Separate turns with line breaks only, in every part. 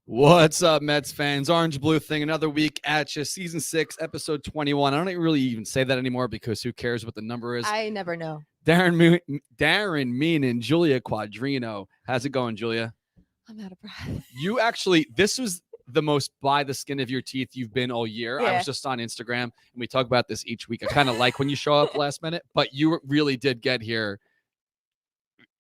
What's up, Mets fans? Orange Blue Thing, another week at you. Season 6, episode 21. I don't really even say that anymore because who cares what the number is?
I never know.
Darren, Mean, and Julia Quadrino. How's it going, Julia?
I'm out of breath.
You actually, this was the most by the skin of your teeth you've been all year.
Yeah.
I was just on Instagram, and we talk about this each week. I kind of like when you show up last minute, but you really did get here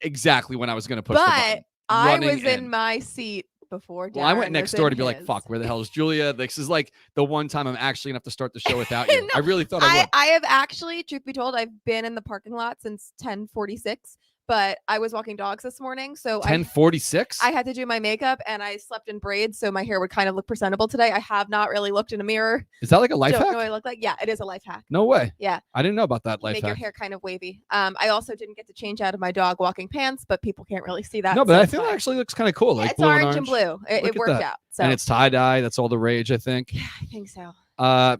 exactly when I was going to push the button.
I was in my seat before Darren.
Well, I went next door to be like,
his.
fuck, where the hell is Julia? This is like the one time I'm actually going to have to start the show without you.
No,
I really thought I would.
I have actually, truth be told, I've been in the parking lot since 10:46, but I was walking dogs this morning. So
10:46?
I had to do my makeup and I slept in braids so my hair would kind of look presentable today. I have not really looked in a mirror.
Is that like a life
Don't
hack?
know what I look like. Yeah, it is a life hack.
No way.
Yeah.
I didn't know about that life
Make
hack.
your hair kind of wavy. I also didn't get to change out of my dog walking pants, but people can't really see that.
No, but
so
I think it actually looks kind of cool.
yeah,
Like
it's
blue
orange and blue. It worked out. So.
And it's tie-dye. That's all the rage, I think.
Yeah, I think so.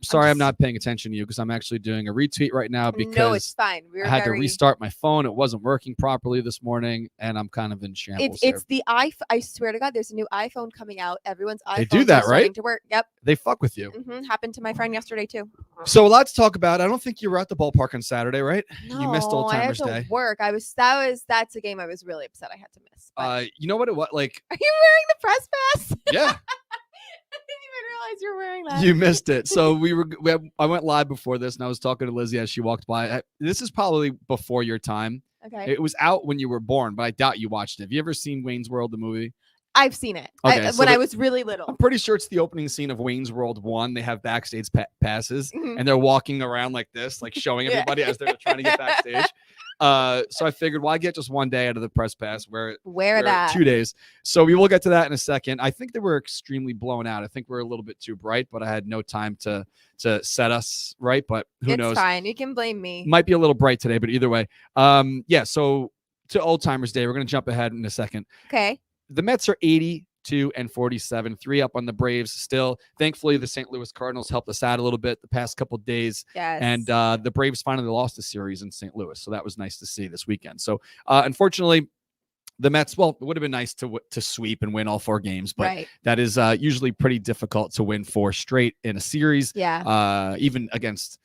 Sorry, I'm not paying attention to you because I'm actually doing a retweet right now because
no, it's fine.
I had to restart my phone. It wasn't working properly this morning, and I'm kind of in shambles.
It's the iPhone. I swear to God, there's a new iPhone coming out. Everyone's iPhone.
They do that, right?
To work. Yep.
They fuck with you.
Happened to my friend yesterday too.
So a lot to talk about. I don't think you were at the ballpark on Saturday, right?
No,
you missed Old Timers
I had to
Day.
work. That's a game I was really upset I had to miss. But...
You know what it was like?
Are you wearing the press pass?
Yeah.
I didn't even realize you were wearing that.
You missed it. So I went live before this, and I was talking to Lizzie as she walked by. This is probably before your time.
Okay.
It was out when you were born, but I doubt you watched it. Have you ever seen Wayne's World, the movie?
I've seen it.
Okay,
when I was really little.
I'm pretty sure it's the opening scene of Wayne's World 1. They have backstage passes, and they're walking around like this, like showing everybody as they're trying to get backstage. So I figured, why get just one day out of the press pass? Wear
that
2 days. So we will get to that in a second. I think they were extremely blown out. I think we're a little bit too bright, but I had no time to set us right. But who knows?
It's fine. You can blame me.
Might be a little bright today, but either way. Yeah. So to Old Timers Day, we're going to jump ahead in a second.
Okay.
The Mets are 82-47, 3 up on the Braves still. Thankfully, the St. Louis Cardinals helped us out a little bit the past couple of days.
Yes.
And the Braves finally lost a series in St. Louis. So that was nice to see this weekend. So unfortunately, the Mets, well, it would have been nice to sweep and win all 4 games, but that is usually pretty difficult to win 4 straight in a series.
Yeah.
Even against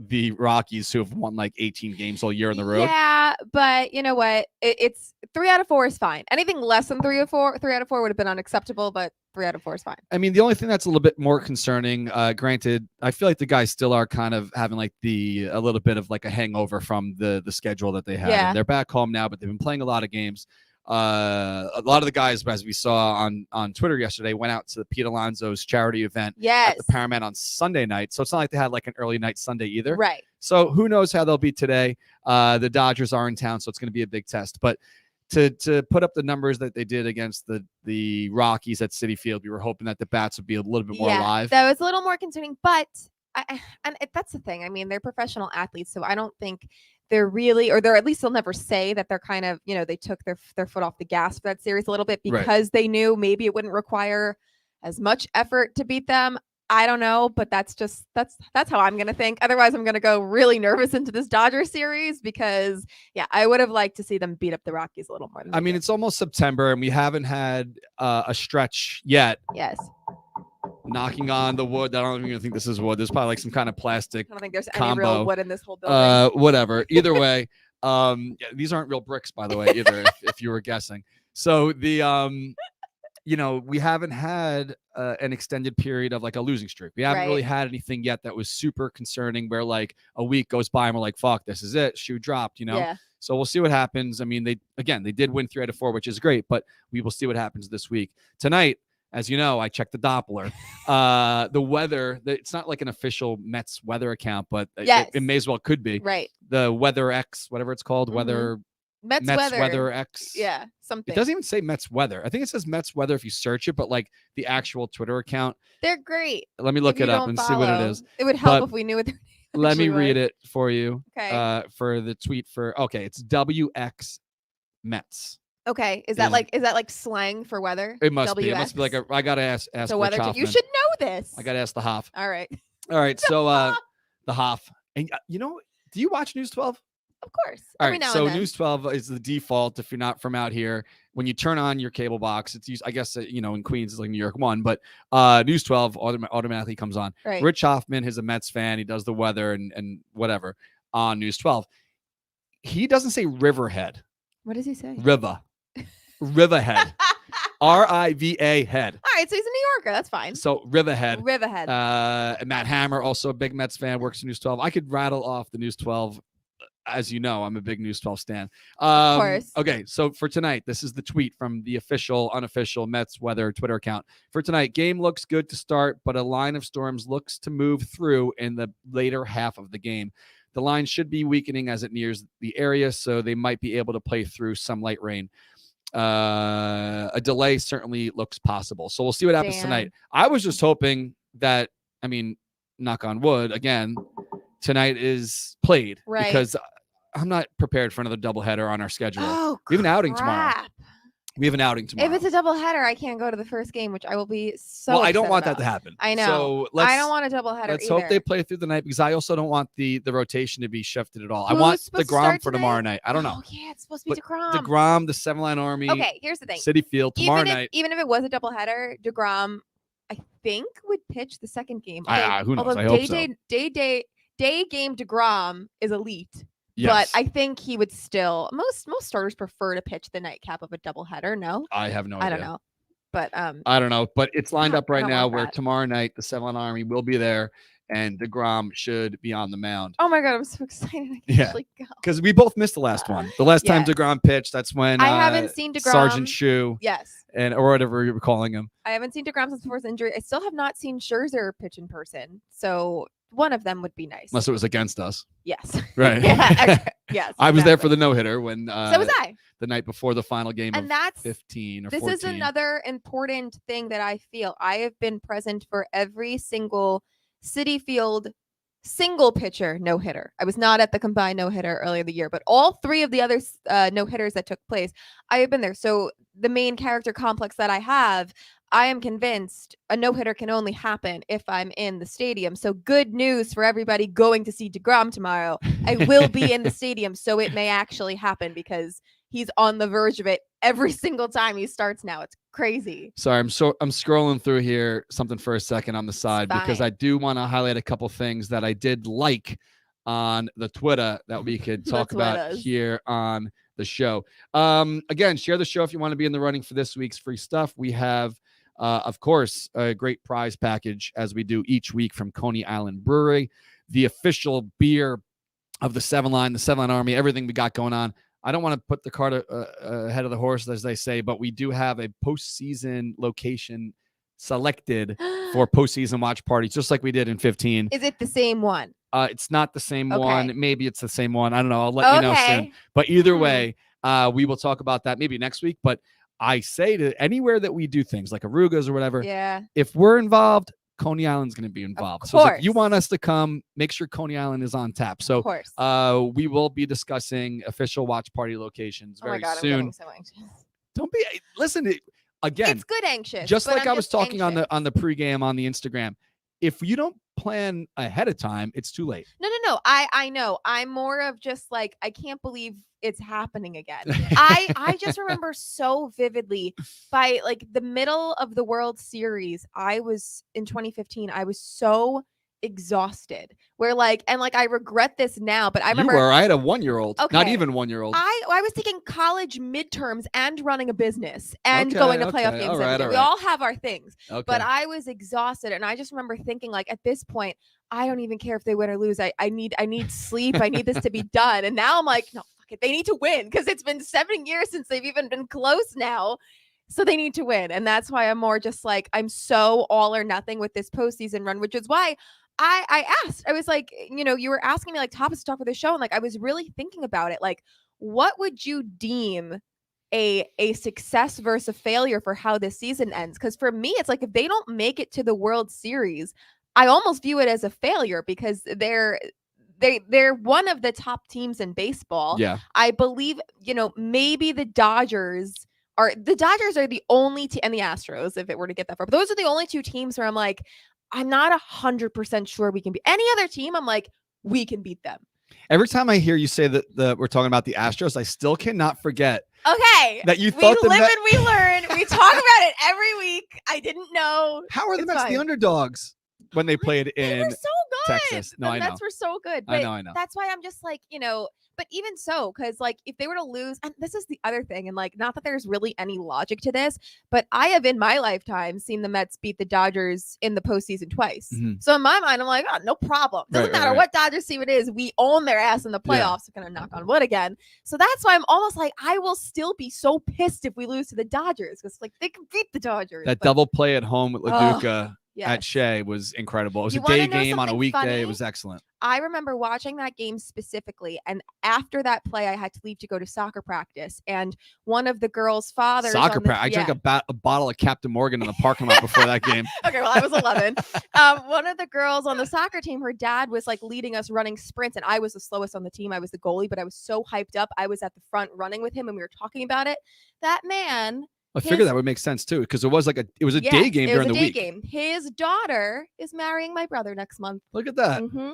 the Rockies, who have won like 18 games all year on the road.
Yeah, but you know what? It's 3 out of 4 is fine. Anything less than 3 out of 4 would have been unacceptable, but 3 out of 4 is fine.
I mean, the only thing that's a little bit more concerning, granted, I feel like the guys still are kind of having like a little bit of like a hangover from the schedule that they had.
Yeah.
And they're back home now, but they've been playing a lot of games. A lot of the guys, as we saw on Twitter yesterday, went out to Pete Alonso's charity event at the Paramount on Sunday night. So it's not like they had like an early night Sunday either.
Right.
So who knows how they'll be today. The Dodgers are in town, so it's going to be a big test. But to put up the numbers that they did against the Rockies at Citi Field, we were hoping that the bats would be a little bit more alive.
That was a little more concerning, but that's the thing. I mean, they're professional athletes, so I don't think they're really, or they're at least they'll never say that they're kind of, they took their foot off the gas for that series a little bit because they knew maybe it wouldn't require as much effort to beat them. I don't know, but that's how I'm going to think. Otherwise, I'm going to go really nervous into this Dodger series because, I would have liked to see them beat up the Rockies a little more.
I mean, it's almost September and we haven't had a stretch yet.
Yes.
Knocking on the wood. I don't even think this is wood. There's probably like some kind of plastic.
I don't think there's
combo.
any real wood in this whole building.
Whatever. Either way, these aren't real bricks, by the way, either, if you were guessing. So the we haven't had an extended period of like a losing streak. We haven't really had anything yet that was super concerning where like a week goes by and we're like, fuck, this is it. Shoe dropped,
Yeah.
So we'll see what happens. I mean, they did win 3 out of 4, which is great, but we will see what happens this week. Tonight, as you know, I checked the Doppler. The weather, it's not like an official Mets weather account, but it may as well could be.
Right.
The Weather X, whatever it's called,
Mets
weather X.
Yeah, something.
It doesn't even say Mets weather. I think it says Mets weather if you search it, but like the actual Twitter account.
They're great.
Let me look it up and see what it is.
It would help if we knew what they're
Let me read it for you.
Okay.
For the tweet it's WX Mets.
Okay. Is that like slang for weather?
It must be. It must be like I gotta ask
so weather. You should know this.
I gotta ask the Hoff.
All right.
So the Hoff. And do you watch News 12?
Of course.
All right. So News 12 is the default if you're not from out here. when you turn on your cable box, it's used, I guess, in Queens, it's like New York 1, but News 12 automatically comes on.
Right.
Rich Hoffman is a Mets fan. He does the weather and whatever on News 12. He doesn't say Riverhead.
What does he say?
Riverhead. RIVA head.
All right, so he's a New Yorker. That's fine.
So Riverhead.
And
Matt Hammer, also a big Mets fan, works at News 12. I could rattle off the News 12. As you know, I'm a big News 12 stan.
Of course.
Okay, so for tonight, this is the tweet from the official, unofficial Mets weather Twitter account. For tonight, game looks good to start, but a line of storms looks to move through in the later half of the game. The line should be weakening as it nears the area, so they might be able to play through some light rain. A delay certainly looks possible. So we'll see what happens tonight. I was just hoping that, knock on wood, again, tonight is played.
Right.
Because I'm not prepared for another doubleheader on our schedule.
Oh,
we have an outing tomorrow. We have an outing tomorrow.
If it's a doubleheader, I can't go to the first game, which I will be so
Well, I don't want
about.
that to happen.
I know.
So
I don't want a doubleheader
Let's
either.
hope they play through the night, because I also don't want the rotation to be shifted at all. I want DeGrom for tomorrow night. I don't know.
Oh, yeah, it's supposed to be DeGrom.
DeGrom, the 7-line Army.
Okay, here's the thing.
City Field tomorrow night.
Even if it was a doubleheader, DeGrom, I think, would pitch the second game.
Who knows? I hope so.
Day game DeGrom is elite.
Yes.
But I think he would still. Most starters prefer to pitch the nightcap of a doubleheader. No,
I have no idea.
I don't know, but
I don't know. But it's lined up right now where
that.
tomorrow night the 7-line Army will be there, and DeGrom should be on the mound.
Oh my God, I'm so excited! I can actually go.
Because we both missed the last one. The last time DeGrom pitched, that's when
I haven't seen DeGrom.
Sergeant Shu.
Yes.
Or whatever you were calling him.
I haven't seen DeGrom since before his injury. I still have not seen Scherzer pitch in person. So one of them would be nice.
Unless it was against us.
Yes.
Right.
Yes.
I was there for the no-hitter when
so was I.
The night before the final game
and
of 15 or 14.
This is another important thing that I feel. I have been present for every single City Field single pitcher no-hitter. I was not at the combined no-hitter earlier the year, but all three of the other no-hitters that took place, I have been there. So the main character complex that I have, I am convinced a no-hitter can only happen if I'm in the stadium. So good news for everybody going to see DeGrom tomorrow. I will be in the stadium, so it may actually happen because he's on the verge of it every single time he starts now. It's crazy.
Sorry, I'm scrolling through here something for a second on the side because I do want to highlight a couple things that I did like on the Twitter that we could talk about here on the show. Again, share the show if you want to be in the running for this week's free stuff. We have, of course, a great prize package as we do each week from Coney Island Brewery, the official beer of the 7-line, the 7-line Army, everything we got going on. I don't want to put the cart ahead of the horse, as they say, but we do have a postseason location selected for postseason watch parties, just like we did in 15.
Is it the same one?
It's not the same one. Maybe it's the same one. I don't know. I'll let you know soon. But either way, we will talk about that maybe next week. But I say to anywhere that we do things like Arugas or whatever, if we're involved, Coney Island's going to be involved. So if you want us to come, make sure Coney Island is on tap. So we will be discussing official watch party locations very soon. I'm getting so anxious. Don't be. Listen, again,
it's good anxious.
Just like I was talking on the pregame on the Instagram. If you don't plan ahead of time, it's too late.
No. I know. I'm more of just like, I can't believe it's happening again. I just remember so vividly by like the middle of the World Series, I was in 2015. I was so exhausted where I regret this now, but I remember
I had a 1-year-old, not even 1-year-old.
I was taking college midterms and running a business and going to playoff games. We all have our things, but I was exhausted. And I just remember thinking at this point, I don't even care if they win or lose. I need sleep. I need this to be done. And now I'm like, no, fuck it. They need to win because it's been 7 years since they've even been close now. So they need to win. And that's why I'm more just I'm so all or nothing with this postseason run, which is why I asked. I was like, you were asking me topics to talk for the show. And I was really thinking about it. What would you deem a success versus a failure for how this season ends? Because for me, it's if they don't make it to the World Series, I almost view it as a failure because they're one of the top teams in baseball.
Yeah.
I believe, maybe the Dodgers are the only team, and the Astros, if it were to get that far. But those are the only two teams where I'm not 100% sure we can beat. Any other team, I'm we can beat them.
Every time I hear you say that we're talking about the Astros, I still cannot forget.
Okay.
That you
we
thought
live and we learn. We talk about it every week. I didn't know.
How are the Mets the underdogs when they played in
They were so good.
Texas? No,
the Mets were so good. But
I know.
That's why I'm just like, but even so, because like if they were to lose, and this is the other thing, and like not that there's really any logic to this, but I have in my lifetime seen the Mets beat the Dodgers in the postseason twice.
Mm-hmm.
So in my mind, I'm like, oh, no problem. Doesn't matter what Dodgers team it is, we own their ass in the playoffs. I'm gonna knock on wood again. So that's why I'm almost like, I will still be so pissed if we lose to the Dodgers, because like they can beat the Dodgers.
That double play at home with LaDuca. Yes. At Shea was incredible. It was a day game on a weekday. Funny? It was excellent.
I remember watching that game specifically, and after that play, I had to leave to go to soccer practice. And one of the girls' fathers.
Soccer practice. I drank a bottle of Captain Morgan in the parking lot before that game.
Okay, well, I was 11. One of the girls on the soccer team, her dad was like leading us running sprints, and I was the slowest on the team. I was the goalie, but I was so hyped up. I was at the front running with him, and we were talking about it. That man.
I figured that would make sense too, because it was a day game during the week. Game.
His daughter is marrying my brother next month.
Look at that.
Mm-hmm.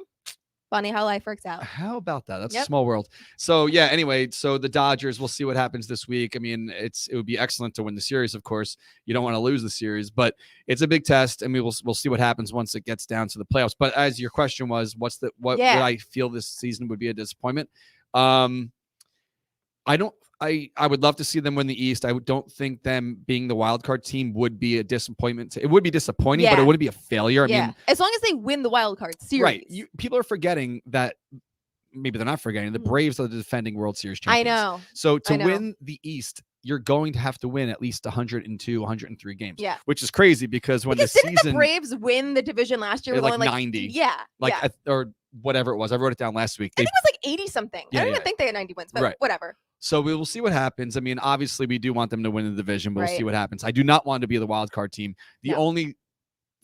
Funny how life works out.
How about that? That's a small world. So yeah. Anyway, so the Dodgers. We'll see what happens this week. I mean, it would be excellent to win the series. Of course, you don't want to lose the series, but it's a big test. I mean, we'll see what happens once it gets down to the playoffs. But as your question was, what would I feel this season would be a disappointment? I would love to see them win the East. I don't think them being the wild card team would be a disappointment. It would be disappointing, but it wouldn't be a failure. I mean,
as long as they win the wild card series.
Right. People are forgetting that. Maybe they're not forgetting. The Braves are the defending World Series champions.
I know.
So to win the East, you're going to have to win at least 102, 103 games.
Yeah.
Which is crazy because
didn't the Braves win the division last year with
like 90.
Yeah.
Or whatever it was. I wrote it down last week.
I think it was like 80 something. I don't even think they had 90 wins, but whatever.
So we will see what happens. I mean, obviously, we do want them to win the division, but we'll see what happens. I do not want to be the wild card team. The only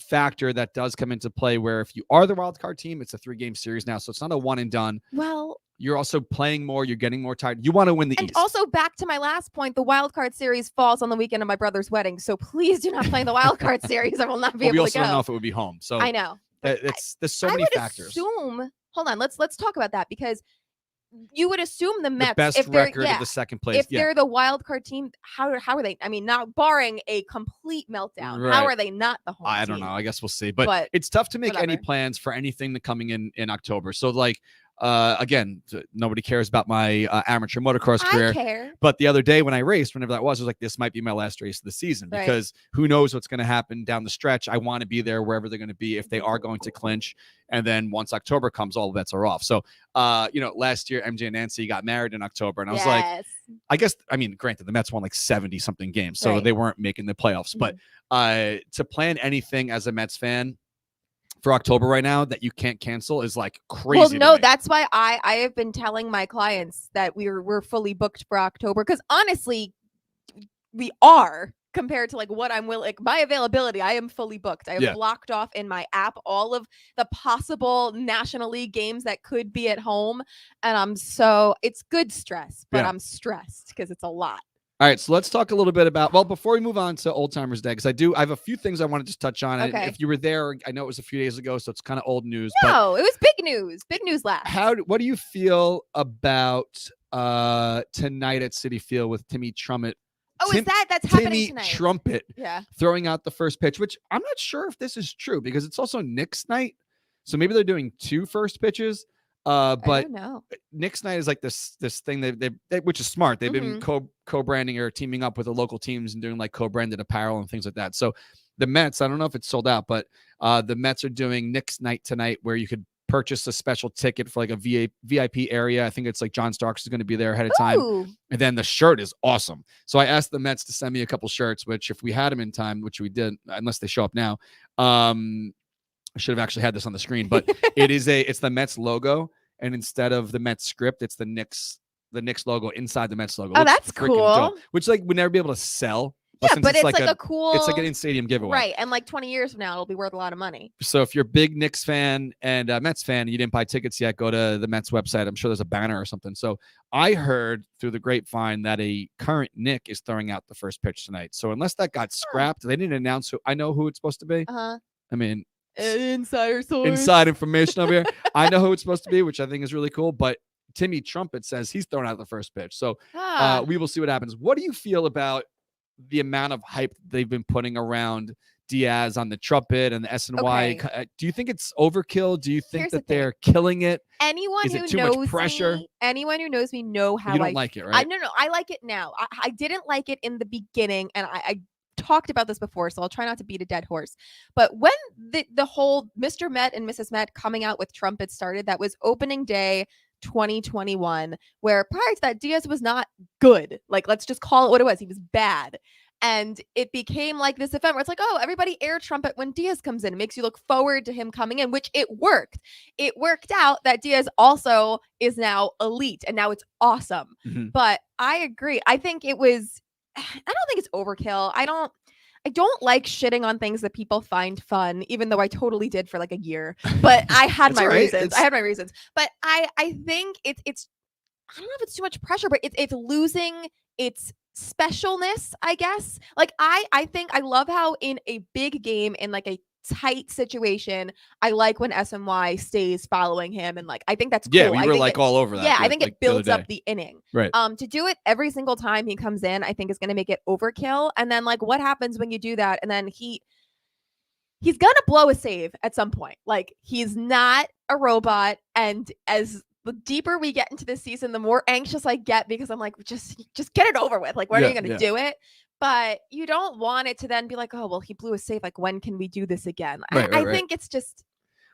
factor that does come into play where if you are the wild card team, it's a 3-game series now. So it's not a one and done.
Well,
you're also playing more. You're getting more tired. You want to win the East.
And also back to my last point, the wild card series falls on the weekend of my brother's wedding. So please do not play the wild card series. I will not be able to go.
We also don't know if it would be home. So
I know.
There's so many factors.
Hold on. Let's talk about that, because you would assume the Mets,
best
if they're,
record of the second place.
If they're the wild card team, how are they? I mean, not barring a complete meltdown, how are they not the home
I don't know. I guess we'll see. But it's tough to make any plans for anything that coming in October. So like, again, nobody cares about my amateur motocross career.
I care.
But the other day when I raced, whenever that was, I was like, this might be my last race of the season because who knows what's going to happen down the stretch. I want to be there wherever they're going to be if they are going to clinch. And then once October comes, all the bets are off. So, last year, MJ and Nancy got married in October. And I was like, I guess, I mean, granted, the Mets won like 70 something games. So they weren't making the playoffs. But to plan anything as a Mets fan for October right now that you can't cancel is like crazy.
Well, no, that's why I have been telling my clients that we're fully booked for October, because honestly, we are compared to like what I'm willing. Like my availability, I am fully booked. I have blocked off in my app all of the possible National League games that could be at home, and it's good stress, but I'm stressed because it's a lot.
All right, so let's talk a little bit about, before we move on to Old Timers Day, because I have a few things I want to just touch on.
Okay.
If you were there, I know it was a few days ago, so it's kind of old news.
No, it was big news. Big news last.
What do you feel about tonight at Citi Field with Timmy Trumpet?
Oh, that's happening
Timmy
tonight?
Trumpet throwing out the first pitch, which I'm not sure if this is true because it's also Knicks night. So maybe they're doing 2 first pitches. But Knicks night is like this thing they which is smart. They've been co-branding or teaming up with the local teams and doing like co-branded apparel and things like that. So the Mets, I don't know if it's sold out, but the Mets are doing Knicks night tonight where you could purchase a special ticket for like a VIP area. I think it's like John Starks is going to be there ahead of time. And then the shirt is awesome. So I asked the Mets to send me a couple shirts, which if we had them in time, which we did, unless they show up now, I should have actually had this on the screen, but it's the Mets logo, and instead of the Mets script, it's the Knicks logo inside the Mets logo.
Oh, that's cool.
Dope, which like we'd never be able to sell.
But it's like a cool.
It's like an in-stadium giveaway,
right? And like 20 years from now, it'll be worth a lot of money.
So if you're a big Knicks fan and a Mets fan, and you didn't buy tickets yet, go to the Mets website. I'm sure there's a banner or something. So I heard through the grapevine that a current Knick is throwing out the first pitch tonight. So unless that got scrapped, they didn't announce who. I know who it's supposed to be. I mean,
Insider source.
Inside information over here. I know who it's supposed to be, which I think is really cool. But Timmy Trumpet says he's thrown out the first pitch. So we will see what happens. What do you feel about the amount of hype they've been putting around Diaz on the Trumpet and the SNY?
Okay.
Do you think it's overkill? Do you think
Here's
that
the
they're killing it?
Anyone
Is
who
it too
knows
much pressure?
anyone who knows me know how
You don't like it, right?
No, I like it now. I didn't like it in the beginning, and I talked about this before, so I'll try not to beat a dead horse. But when the whole Mr. Met and Mrs. Met coming out with Trumpet started, that was opening day 2021, where prior to that, Diaz was not good. Like, let's just call it what it was. He was bad. And it became like this event where it's like, oh, everybody air Trumpet when Diaz comes in. It makes you look forward to him coming in, which it worked. It worked out that Diaz also is now elite, and now it's awesome.
Mm-hmm.
But I agree. I think it was, I don't think it's overkill. I don't like shitting on things that people find fun, even though I totally did for like a year. But I had my reasons. I had my reasons. But I think it's I don't know if it's too much pressure, but it's losing its specialness, I guess. Like I think I love how in a big game, in like a tight situation, I like when SNY stays following him, and like I think that's cool.
Yeah, we were like all over that.
Yeah, I think it builds up the inning.
Right.
To do it every single time he comes in, I think is going to make it overkill. And then like what happens when you do that, and then he's gonna blow a save at some point. Like he's not a robot, and as the deeper we get into this season, the more anxious I get, because I'm like, just get it over with. Like, when are you going to do it? But you don't want it to then be like, oh, well, he blew a save. Like, when can we do this again? I think it's just,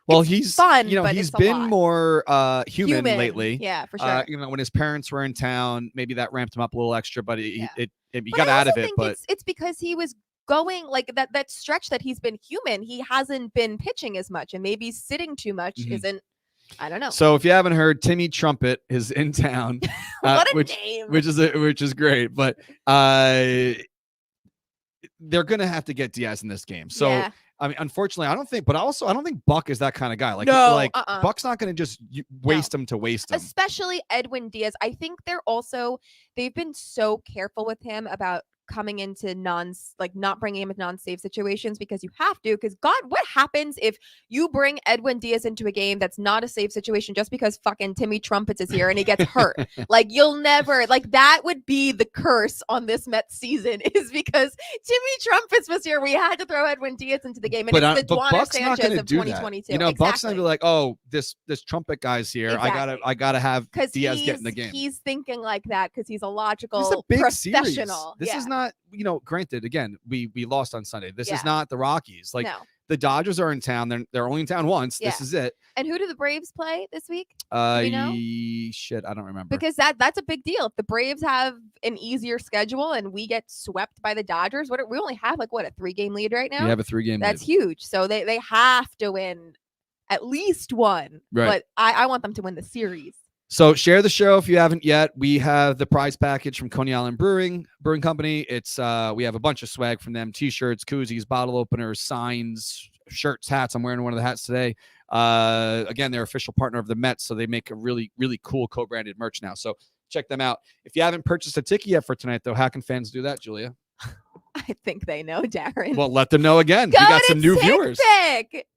well, he's
fun.
But he's been more human lately.
Yeah, for sure.
When his parents were in town, maybe that ramped him up a little extra, but he got out of it. But
it's because he was going like that stretch that he's been human. He hasn't been pitching as much, and maybe sitting too much isn't. I don't know.
So if you haven't heard, Timmy Trumpet is in town.
What a name.
Which is great. But they're gonna have to get Diaz in this game. So I mean, unfortunately, I don't think Buck is that kind of guy. Like, Buck's not gonna just waste him to waste him.
Especially Edwin Diaz. I think they've been so careful with him about coming into not bringing him in non-save situations, because you have to, because God, what happens if you bring Edwin Diaz into a game that's not a save situation just because fucking Timmy Trumpets is here and he gets hurt? Like, you'll never, like, that would be the curse on this Mets season, is because Timmy Trumpets was here. We had to throw Edwin Diaz into the game, and it's the Duana Sanchez of 2022.
You know, Buck's not gonna be like, oh, this Trumpet guy's here. Exactly. I gotta have Diaz get in the game.
He's thinking like that because he's a logical
this is a big
professional.
This is not, granted, again, we lost on Sunday. This is not the Rockies. Like, the Dodgers are in town. They're only in town once. This is it.
And who do the Braves play this week?
Shit, I don't remember.
Because that's a big deal. If the Braves have an easier schedule and we get swept by the Dodgers, we only have a 3-game lead right now?
We have a 3-game lead.
That's huge. So they have to win at least one.
Right.
But I want them to win the series.
So share the show if you haven't yet. We have the prize package from Coney Island Brewing Company. It's we have a bunch of swag from them: t-shirts, koozies, bottle openers, signs, shirts, hats. I'm wearing one of the hats today. Again, they're official partner of the Mets, so they make a really, really cool co-branded merch now. So check them out. If you haven't purchased a ticket yet for tonight, though, how can fans do that, Julia?
I think they know, Darren.
Well, let them know again.
Go
we got
to
some new viewers.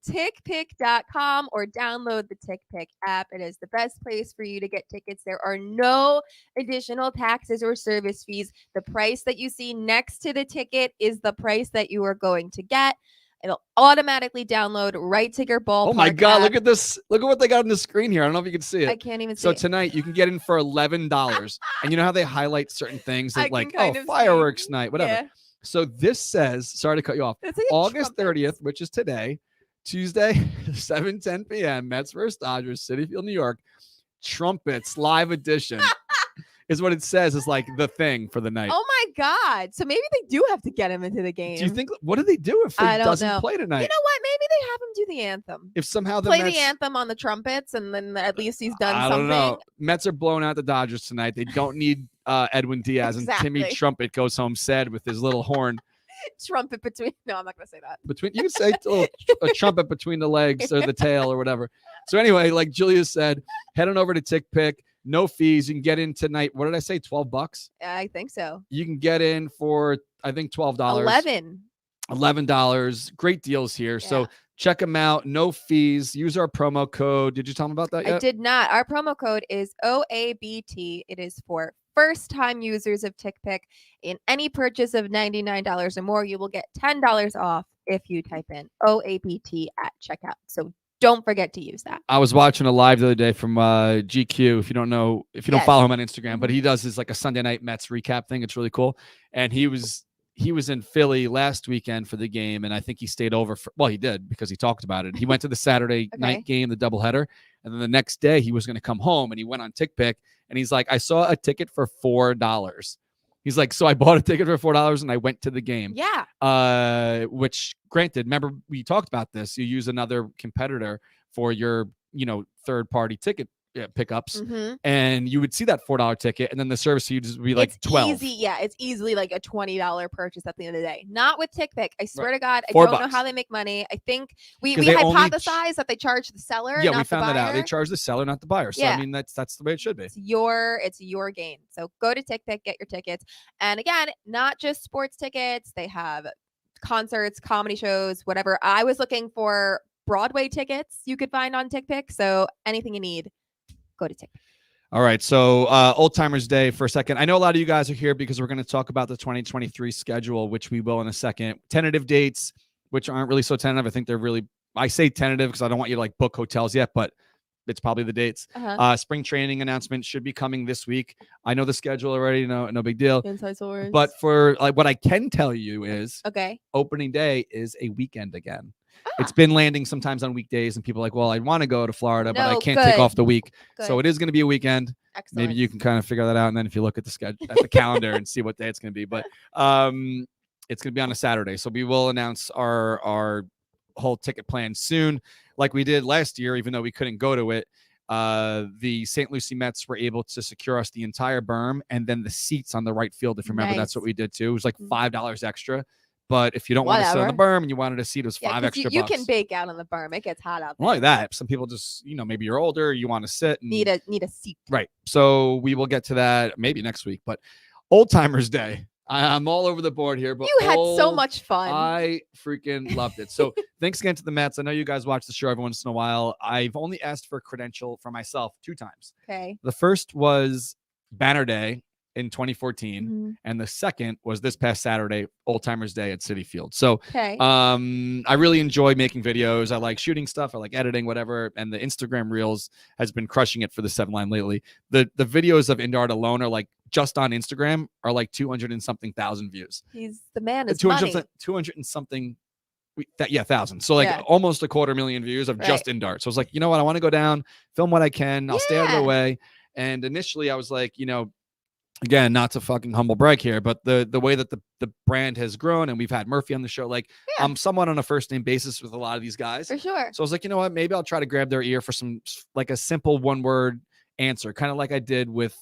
TickPick.com, or download the TickPick app. It is the best place for you to get tickets. There are no additional taxes or service fees. The price that you see next to the ticket is the price that you are going to get. It'll automatically download right to your ballpark.
Oh my God,
app.
Look at this. Look at what they got on the screen here. I don't know if you can see it.
I can't even see
it.
So
tonight you can get in for $11. And you know how they highlight certain things that fireworks night, whatever.
Yeah.
So this says, sorry to cut you off, August 30th, which is today, Tuesday, 7:10 p.m., Mets versus Dodgers, Citi Field, New York. Trumpets live edition is what it says is like the thing for the night.
Oh my God. So maybe they do have to get him into the game.
Do you think, what do they do if he doesn't play tonight?
You know what? Maybe they have him do the anthem.
If somehow
the anthem on the trumpets, and then at least he's done something.
I don't know. Mets are blowing out the Dodgers tonight. They don't need Edwin Diaz, and Timmy Trumpet goes home sad with his little horn.
Trumpet between. No, I'm not going to say that.
You can say a trumpet between the legs or the tail or whatever. So anyway, like Julia said, head on over to TickPick. No fees. You can get in tonight. What did I say? $12?
I think so.
You can get in for, I think, $12. $11. Great deals here. Yeah. So Check them out. No fees. Use our promo code. Did you tell them about that yet?
I did not. Our promo code is OABT. It is for first-time users of TickPick. In any purchase of $99 or more, you will get $10 off if you type in OABT at checkout. So don't forget to use that.
I was watching a live the other day from GQ. If you don't know, if you don't follow him on Instagram, but he does his like a Sunday night Mets recap thing. It's really cool. And he was in Philly last weekend for the game, and I think he stayed over for, well, he did because he talked about it. He went to the Saturday night game, the doubleheader, and then the next day he was going to come home, and he went on TickPick, and he's like, I saw a ticket for $4. He's like, so I bought a ticket for $4 and I went to the game.
Yeah.
Which, granted, remember we talked about this. You use another competitor for your, third-party ticket pickups, and you would see that $4 ticket, and then the service fee would be like $12.
It's easily like a $20 purchase at the end of the day. Not with TickPick. I swear to God, I
$4.
don't know how they make money. I think we hypothesize that they charge the seller.
Yeah,
not
we found
the
that out.
buyer.
They charge the seller, not the buyer. So I mean, that's the way it should be.
It's your gain. So go to TickPick, get your tickets, and again, not just sports tickets. They have concerts, comedy shows, whatever. I was looking for Broadway tickets you could find on TickPick. So anything you need, go to TickPick.
All right. So Old Timers Day for a second. I know a lot of you guys are here because we're going to talk about the 2023 schedule, which we will in a second. Tentative dates, which aren't really so tentative. I think they're really, I say tentative because I don't want you to like book hotels yet, but it's probably the dates. Spring training announcement should be coming this week. I know the schedule already. No big deal.
Inside source.
But for like what I can tell you is opening day is a weekend again. It's been landing sometimes on weekdays, and people are like, well, I want to go to Florida, but I can't take off the week. So it is going to be a weekend.
Excellent.
Maybe you can kind of figure that out. And then if you look at the schedule, at the calendar and see what day it's going to be, but it's going to be on a Saturday. So we will announce our whole ticket plan soon. Like we did last year, even though we couldn't go to it, the St. Lucie Mets were able to secure us the entire berm and then the seats on the right field. If you remember, that's what we did too. It was like $5 extra. But if you don't want to sit on the berm and you wanted a seat, it was $5 extra.
You can bake out on the berm. It gets hot out there.
Not like that. Some people just, maybe you're older, you want to sit. And,
need a seat.
Right. So we will get to that maybe next week. But Old Timers Day. I'm all over the board here. But
you had so much fun.
I freaking loved it. So thanks again to the Mets. I know you guys watch the show every once in a while. I've only asked for a credential for myself 2 times.
Okay.
The first was Banner Day in 2014, and the second was this past Saturday, Old Timers Day at Citi Field. So I really enjoy making videos. I like shooting stuff. I like editing, whatever. And the Instagram Reels has been crushing it for the 7-Line lately. The videos of Indart alone are like, just on Instagram, are like 200 and something thousand views.
He's the man is 200
and something thousand. So like almost 250,000 views of just Indart. So I was like, you know what? I want to go down, film what I can. I'll stay out of the way. And initially I was like, again, not to fucking humble brag here, but the way that the brand has grown, and we've had Murphy on the show, like I'm somewhat on a first name basis with a lot of these guys.
For sure.
So I was like, you know what? Maybe I'll try to grab their ear for some, like a simple 1-word answer, kind of like I did with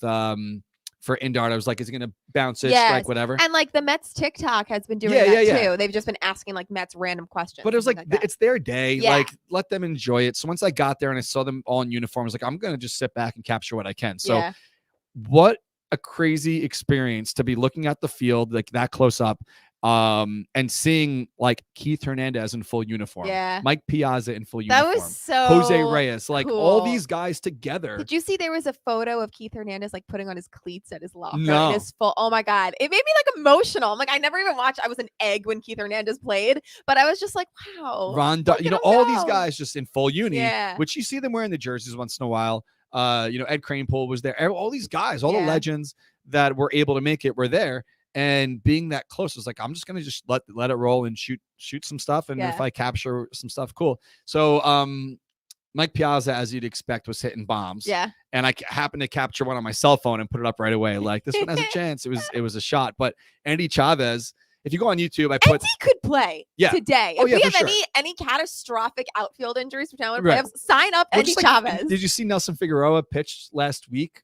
for Indart. I was like, is it going to bounce it, strike, whatever?
And like the Mets TikTok has been doing that too. They've just been asking like Mets random questions.
But it was like it's their day. Like, let them enjoy it. So once I got there and I saw them all in uniform, I was like, I'm going to just sit back and capture what I can. So what a crazy experience to be looking at the field like that close up, and seeing like Keith Hernandez in full uniform, Mike Piazza in full uniform,
that was so
Jose Reyes, like
cool.
all these guys together.
Did you see there was a photo of Keith Hernandez like putting on his cleats at his locker?
No.
His full, oh my God, it made me like emotional. I'm like, I never even watched. I was an egg when Keith Hernandez played, but I was just like, wow,
all these guys just in full uni, which you see them wearing the jerseys once in a while. Ed Kranepool was there. All these guys, all the legends that were able to make it were there. And being that close was like, I'm just gonna just let it roll and shoot some stuff. And if I capture some stuff, cool. So Mike Piazza, as you'd expect, was hitting bombs.
Yeah.
And I happened to capture one on my cell phone and put it up right away. Like, this one has a chance. It was a shot. But Andy Chavez, if you go on YouTube, Andy
could play today. If we have any catastrophic outfield injuries for now on playoffs, sign up Andy Chavez.
Did you see Nelson Figueroa pitched last week?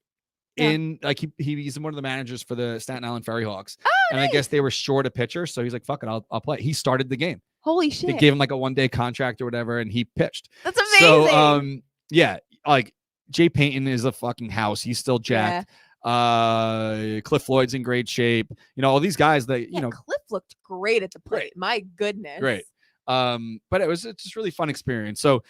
In like he's one of the managers for the Staten Island Ferry Hawks, and I guess they were short a pitcher, so he's like, "Fuck it, I'll play." He started the game.
Holy shit!
They gave him like a 1-day contract or whatever, and he pitched.
That's amazing.
So like Jay Payton is a fucking house. He's still jacked. Cliff Floyd's in great shape. All these guys that Cliff
looked great at the plate. My goodness.
Great. But it's just really fun experience. So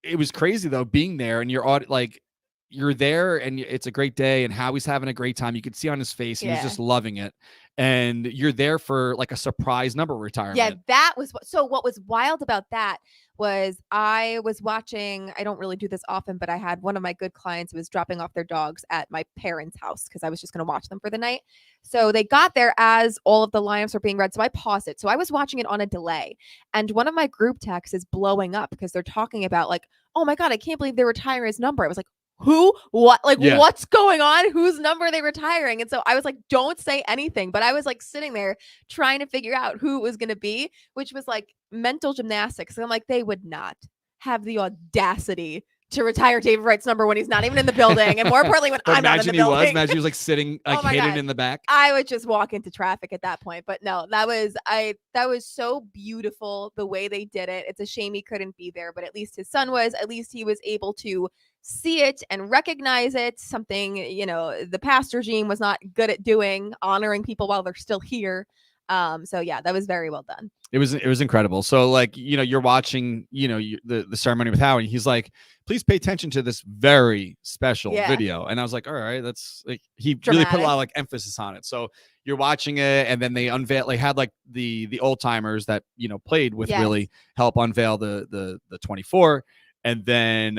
it was crazy though being there, and you're there and it's a great day, and Howie's having a great time. You could see on his face, he was just loving it. And you're there for like a surprise number retirement.
Yeah, that was what was wild about that was I was watching, I don't really do this often, but I had one of my good clients who was dropping off their dogs at my parents' house because I was just going to watch them for the night. So they got there as all of the lineups were being read. So I paused it. So I was watching it on a delay. And one of my group texts is blowing up because they're talking about like, oh my God, I can't believe they're retiring his number. I was like, who, what, like what's going on? Whose number are they retiring? And so I was like, don't say anything. But I was like sitting there trying to figure out who it was going to be, which was like mental gymnastics. So I'm like, they would not have the audacity to retire David Wright's number when he's not even in the building. And more importantly, when I'm not in the building.
Imagine he was like sitting like hidden in the back.
I would just walk into traffic at that point. But no, that was so beautiful the way they did it. It's a shame he couldn't be there, but at least his son was. At least he was able to see it and recognize it. Something, the past regime was not good at doing, honoring people while they're still here. So yeah, that was very well done.
It was incredible. So like, you're watching, the ceremony with Howie. He's like, please pay attention to this very special video. And I was like, all right, that's like, he really put a lot of like emphasis on it. So you're watching it, and then they had like the old timers that, played with Willie help unveil the 24. And then,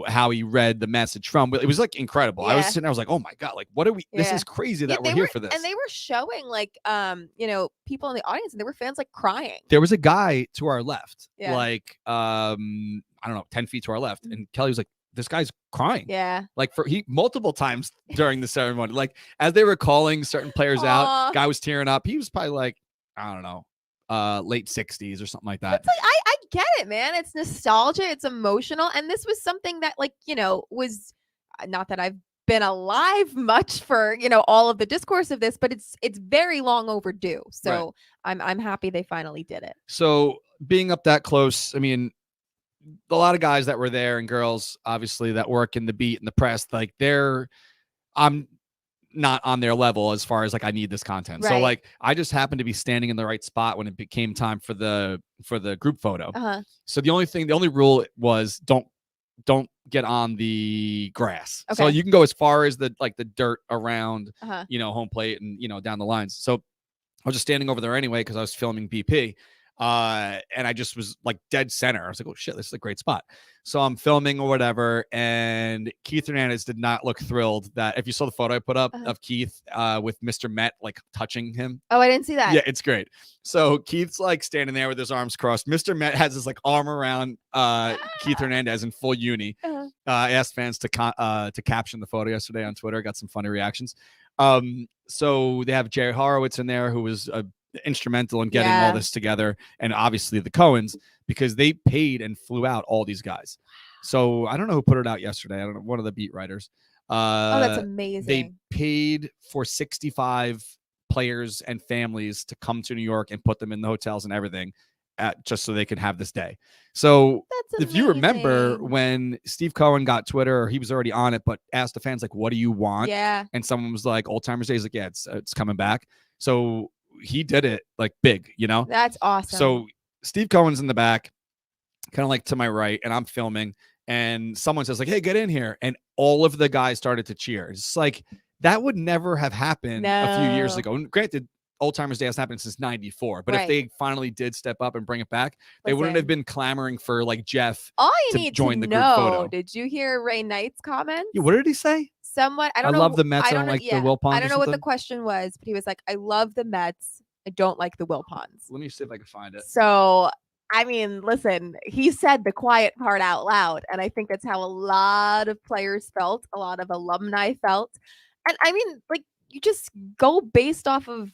how he read the message from it was like incredible. I was sitting there, I was like, oh my God, like what are we this is crazy that we're here for this.
And they were showing like people in the audience, and there were fans like crying.
There was a guy to our left, like I don't know, 10 feet to our left, and Kelly was like, this guy's crying.
Yeah.
Like he multiple times during the ceremony, like as they were calling certain players out, guy was tearing up. He was probably like, I don't know, late 60s or something like that.
It's like, I get it, man. It's nostalgia. It's emotional. And this was something that was not that I've been alive much for, all of the discourse of this, but it's very long overdue. So I'm happy they finally did it.
So being up that close, I mean, a lot of guys that were there and girls, obviously, that work in the beat and the press, like I'm not on their level as far as like I need this content. So like I just happened to be standing in the right spot when it became time for the group photo. So the only rule was don't get on the grass. So you can go as far as the dirt around home plate and down the lines. So I was just standing over there anyway because I was filming BP. And I just was like dead center. I was like, oh shit, this is a great spot. So I'm filming or whatever. And Keith Hernandez did not look thrilled that if you saw the photo I put up of Keith with Mr. Met like touching him.
Oh, I didn't see that.
Yeah, it's great. So Keith's like standing there with his arms crossed. Mr. Met has his like arm around Keith Hernandez in full uni. I asked fans to caption the photo yesterday on Twitter. Got some funny reactions. So they have Jerry Horowitz in there, who was instrumental in getting all this together, and obviously the Cohens, because they paid and flew out all these guys. So I don't know who put it out yesterday. I don't know, one of the beat writers.
That's amazing.
They paid for 65 players and families to come to New York and put them in the hotels and everything, just so they could have this day. So if you remember when Steve Cohen got Twitter, he was already on it, but asked the fans like, what do you want?
Yeah.
And someone was like, Old Timers Day. He's like, yeah, it's coming back. So he did it like big,
That's awesome.
So Steve Cohen's in the back, kind of like to my right, and I'm filming, and someone says like, hey, get in here. And all of the guys started to cheer. It's like, that would never have happened a few years ago. And granted, Old Timers Day has happened since 94. But if they finally did step up and bring it back, they wouldn't have been clamoring for like Jeff to join the group photo.
Did you hear Ray Knight's comments?
Yeah, what did he say?
Somewhat. I don't know.
I love the Mets. I don't like the Wilpons.
I don't know what the question was, but he was like, I love the Mets. I don't like the Wilpons.
Let me see if I can find it.
So, I mean, listen, he said the quiet part out loud. And I think that's how a lot of players felt, a lot of alumni felt. And I mean, like, you just go based off of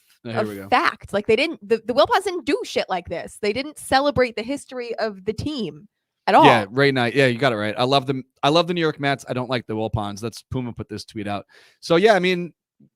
fact. Like, they didn't, the Wilpons didn't do shit like this. They didn't celebrate the history of the team at all.
Yeah, Ray Knight. Yeah, you got it right. I love them. I love the New York Mets. I don't like the Wilpons. That's Puma put this tweet out. So, yeah, I mean,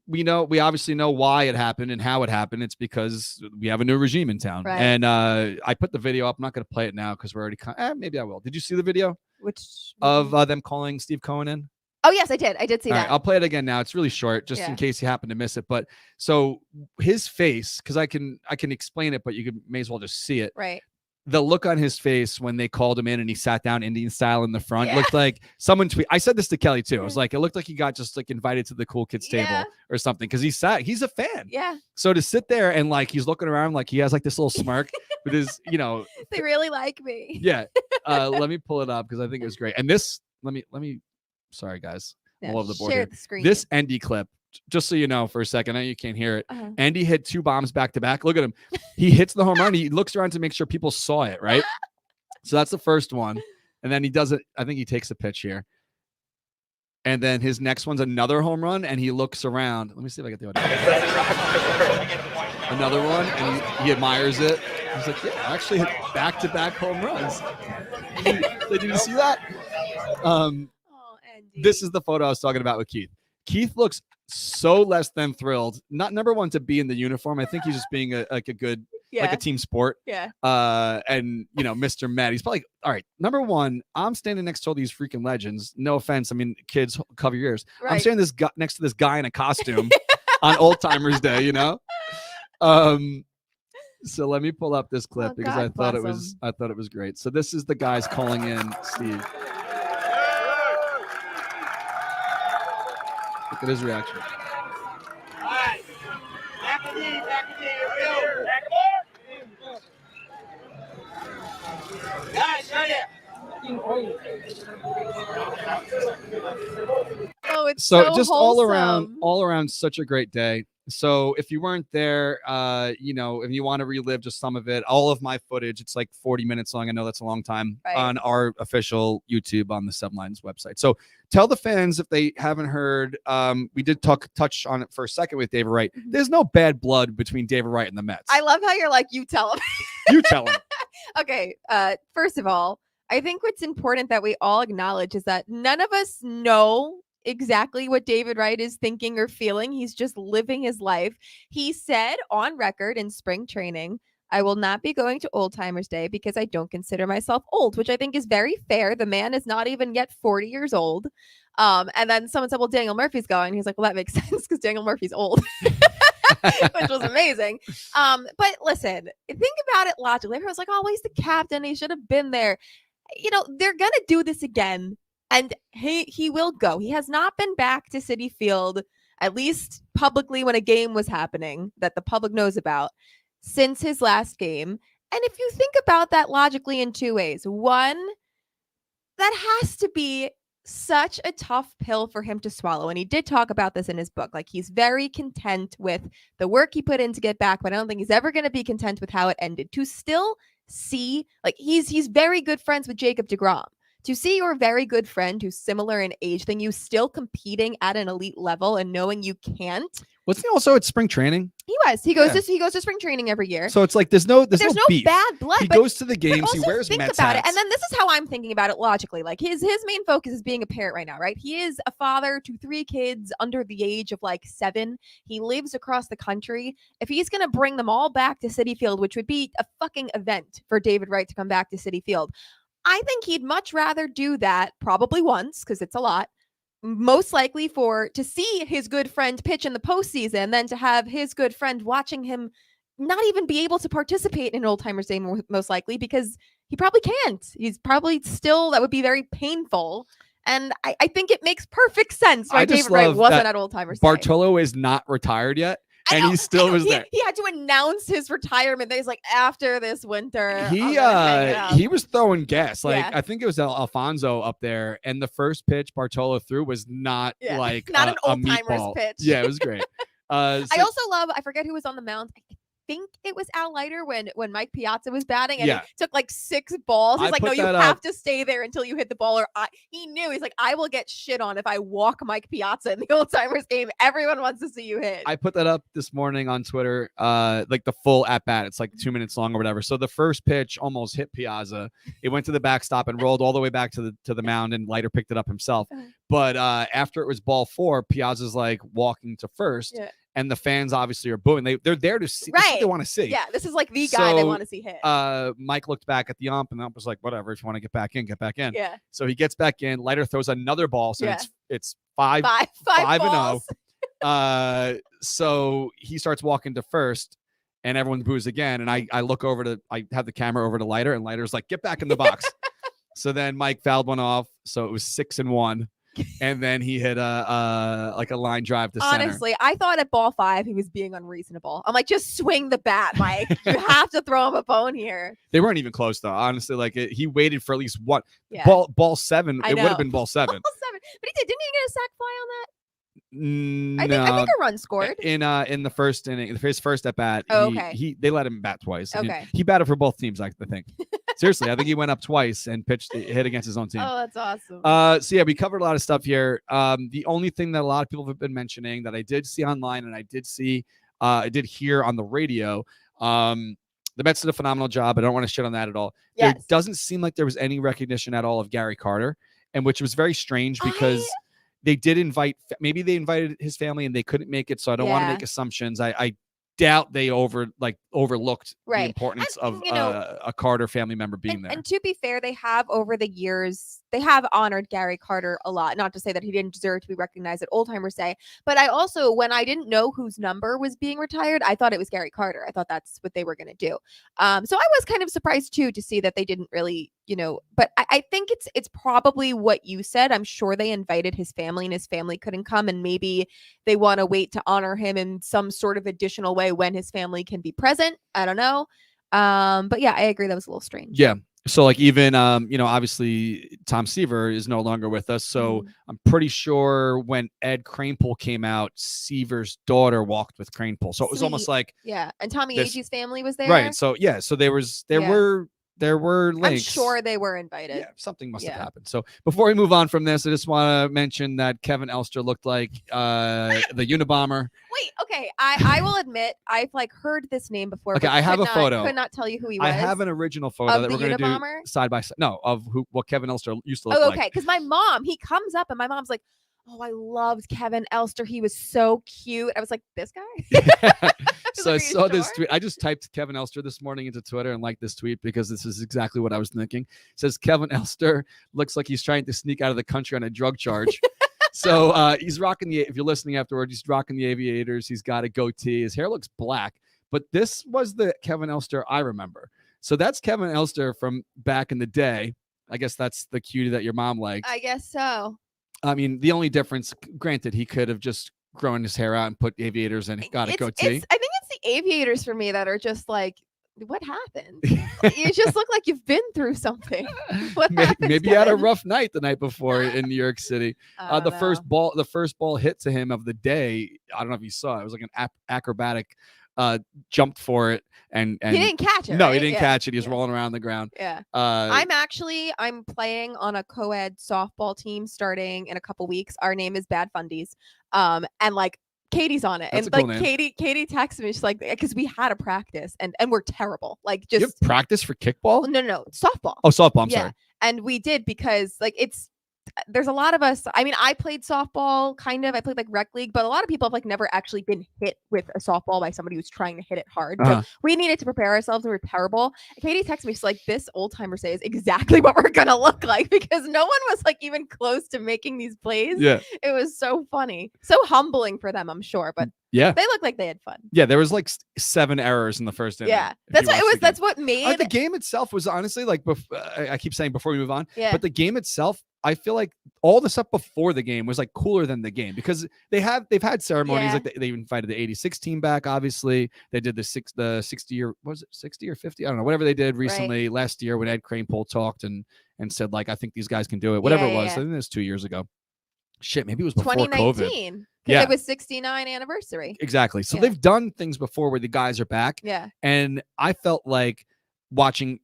we obviously know why it happened and how it happened. It's because we have a new regime in town.
Right.
And I put the video up. I'm not going to play it now because we're already maybe I will. Did you see the video
which
of them calling Steve Cohen in?
Oh yes, I did see
All
that.
right, I'll play it again now. It's really short, just in case you happen to miss it. But so his face, because I can explain it, but you may as well just see it.
Right.
The look on his face when they called him in and he sat down Indian style in the front looked like someone I said this to Kelly too. I was like, it looked like he got just like invited to the cool kids table or something, because he's a fan.
Yeah.
So to sit there and like he's looking around like he has like this little smirk with his,
they really like me.
Yeah. Let me pull it up because I think it was great. And this, let me. Sorry guys, I'm all over the board
share
here.
the screen.
This Andy clip, just so you know for a second, I know you can't hear it. Andy hit 2 bombs back to back. Look at him. He hits the home run. He looks around to make sure people saw it, right? So that's the first one. And then he does it. I think he takes a pitch here. And then his next one's another home run, and he looks around. Let me see if I get the audio. Another one, and he admires it. He's like, yeah, I actually hit back-to-back home runs. Did you see that? This is the photo I was talking about with Keith. Keith looks so less than thrilled. Not number one to be in the uniform. I think he's just being a good, like a team sport.
Yeah.
And Mr. Met, he's probably all right. Number one, I'm standing next to all these freaking legends. No offense. I mean, kids, cover your ears. Right. I'm standing next to this guy in a costume on Old Timers Day, So let me pull up this clip because I thought it was great. So this is the guys calling in Steve. Look at his reaction.
All right. Back to you. Guys, right here.
Oh, it's
so
so
just
wholesome.
all around such a great day. So if you weren't there, if you want to relive just some of it, all of my footage, it's like 40 minutes long. I know that's a long time on our official YouTube on the 7LA's website. So tell the fans if they haven't heard, we did touch on it for a second with David Wright. There's no bad blood between David Wright and the Mets.
I love how you're like, you tell him.
You tell him.
Okay. First of all, I think what's important that we all acknowledge is that none of us know exactly what David Wright is thinking or feeling. He's just living his life. He said on record in spring training, I will not be going to Old Timers Day because I don't consider myself old, which I think is very fair. The man is not even yet 40 years old. And then someone said, well, Daniel Murphy's going. He's like, well, that makes sense because Daniel Murphy's old. Which was amazing. But listen, think about it logically. Everyone's like, oh, well, he's the captain. He should have been there. They're going to do this again. And he will go. He has not been back to Citi Field, at least publicly when a game was happening that the public knows about, since his last game. And if you think about that logically in 2 ways, one, that has to be such a tough pill for him to swallow. And he did talk about this in his book. Like, he's very content with the work he put in to get back, but I don't think he's ever going to be content with how it ended. To still see, like, he's very good friends with Jacob deGrom. To see your very good friend who's similar in age than you still competing at an elite level and knowing you can't.
Wasn't he also at spring training?
He was. He goes to spring training every year.
So it's like there's no beef.
Bad blood.
He goes to the games. He wears Mets hats.
It. And then this is how I'm thinking about it logically. Like his main focus is being a parent right now, right? He is a father to 3 kids under the age of like 7. He lives across the country. If he's gonna bring them all back to Citi Field, which would be a fucking event for David Wright to come back to Citi Field, I think he'd much rather do that probably once, because it's a lot, most likely to see his good friend pitch in the postseason than to have his good friend watching him not even be able to participate in Old Timers Day, most likely, because he probably can't. He's probably still, that would be very painful. And I think it makes perfect sense why David Wright wasn't at Old Timers Day.
Bartolo is not retired yet. And he still was there.
He had to announce his retirement. He's like, after this winter,
he was throwing gas. Like,
Yeah.
I think it was Alfonso up there, and the first pitch Bartolo threw was not like
not an
a
old timers
meatball.
pitch.
Yeah, it was great.
I also love, I forget who was on the mound. I think it was Al Leiter when Mike Piazza was batting, and he took like 6 balls. He's like, no, you have to stay there until you hit the ball, or he knew. He's like, I will get shit on if I walk Mike Piazza in the Old Timers game. Everyone wants to see you hit.
I put that up this morning on Twitter, like the full at bat. It's like 2 minutes long or whatever. So the first pitch almost hit Piazza. It went to the backstop and rolled all the way back to the mound, and Leiter picked it up himself. But after it was ball 4, Piazza's like walking to first. and the fans obviously are booing. They're there to see. This is what they want to see.
Yeah, this is like the guy they
So,
want to see hit.
Mike looked back at the ump, and the ump was like, "Whatever. If you want to get back in, get back in."
Yeah.
So he gets back in. Leiter throws another ball, so
Yeah.
it's 5
balls.
and 0. So he starts walking to first, and everyone boos again. And I look over to, I have the camera over to Leiter, and Leiter's like, "Get back in the box." So then Mike fouled one off, so it was 6-1, and then he hit a line drive to center.
Honestly, I thought at ball 5 he was being unreasonable. I'm like, just swing the bat, Mike. You have to throw him a bone here.
They weren't even close though. Honestly, like he waited for at least one.
Yeah.
Ball 7.
I
It would have
know.
been ball 7.
Ball 7, but he didn't he get a sac fly on that?
No.
I think a run scored.
In the first inning, his first at bat.
Oh, okay.
They let him bat twice. I mean,
Okay.
he batted for both teams, I think. Seriously, I think he went up twice and hit against his own team.
Oh, that's awesome.
So yeah, we covered a lot of stuff here. The only thing that a lot of people have been mentioning that I did see online and I did hear on the radio, the Mets did a phenomenal job. I don't want to shit on that at all.
Yes.
There doesn't seem like there was any recognition at all of Gary Carter, and which was very strange because they did invite, maybe they invited his family and they couldn't make it. So I don't want to make assumptions. I doubt they overlooked the importance of a Carter family member being there.
And to be fair, they have over the years, they have honored Gary Carter a lot. Not to say that he didn't deserve to be recognized at Old Timers Day, but I also, when I didn't know whose number was being retired, I thought it was Gary Carter. I thought that's what they were going to do. So I was kind of surprised too to see that they didn't really, but I think it's probably what you said. I'm sure they invited his family and his family couldn't come, and maybe they want to wait to honor him in some sort of additional way when his family can be present. I don't know. But yeah, I agree. That was a little strange.
Yeah. So like even, obviously Tom Seaver is no longer with us. So I'm pretty sure when Ed Kranepool came out, Seaver's daughter walked with Kranepool. So it was almost like,
yeah. And Tommy Agee's family was there.
Right. So yeah. So there were links.
I'm sure they were invited.
Yeah, something must have happened. So before we move on from this, I just want to mention that Kevin Elster looked like the Unabomber.
Wait, okay. I will admit I've heard this name before.
Okay, I have a photo.
Could not tell you who he was.
I have an original photo that we're going to do side by side. No, of what Kevin Elster used to look like.
Okay, because my mom, he comes up and my mom's like, "Oh, I loved Kevin Elster. He was so cute." I was like, "This guy?"
So I saw this tweet. I just typed Kevin Elster this morning into Twitter and liked this tweet because this is exactly what I was thinking. It says Kevin Elster looks like he's trying to sneak out of the country on a drug charge. So he's rocking if you're listening afterward, he's rocking the aviators. He's got a goatee. His hair looks black, but this was the Kevin Elster I remember. So that's Kevin Elster from back in the day. I guess that's the cutie that your mom liked.
I guess so.
I mean, the only difference, granted, he could have just grown his hair out and put aviators and got a goatee.
I think it's the aviators for me that are just like, what happened? You just look like you've been through something. What happened?
Maybe you had a rough night the night before in New York City. The first ball hit to him of the day. I don't know if you saw it. It was like an acrobatic jumped for it and
he didn't catch it.
No,
right?
he didn't catch it. He was rolling around the ground.
Yeah. I'm playing on a co-ed softball team starting in a couple weeks. Our name is Bad Fundies. And Katie's on it.
That's
and
a cool name.
Katie texted me. She's like, because we had a practice and we're terrible. Like, just
you have practice for kickball?
No, softball.
Oh, softball. I'm sorry.
And we did because there's a lot of us. I mean, I played softball kind of. I played rec league, but a lot of people have never actually been hit with a softball by somebody who's trying to hit it hard. So we needed to prepare ourselves, and we're terrible. Katie texted me. She's like, "This Old Timer Say is exactly what we're gonna look like," because no one was even close to making these plays.
Yeah,
it was so funny, so humbling for them, I'm sure. But
yeah,
they looked like they had fun.
Yeah, there was 7 errors in the first inning.
Yeah, that's what it was. That's what made
the game itself was honestly I keep saying before we move on.
Yeah,
but the game itself, I feel like all the stuff before the game was cooler than the game because they've had ceremonies. They invited the 86 team back. Obviously, they did the 60 year, was it 60 or 50? I don't know. Whatever they did recently last year when Ed Kranepool talked and said I think these guys can do it. Whatever it was. I think it was 2 years ago. Shit, maybe it was before
2019.
COVID. Yeah,
it was 69 anniversary.
Exactly. So they've done things before where the guys are back.
Yeah, and
I felt like watching.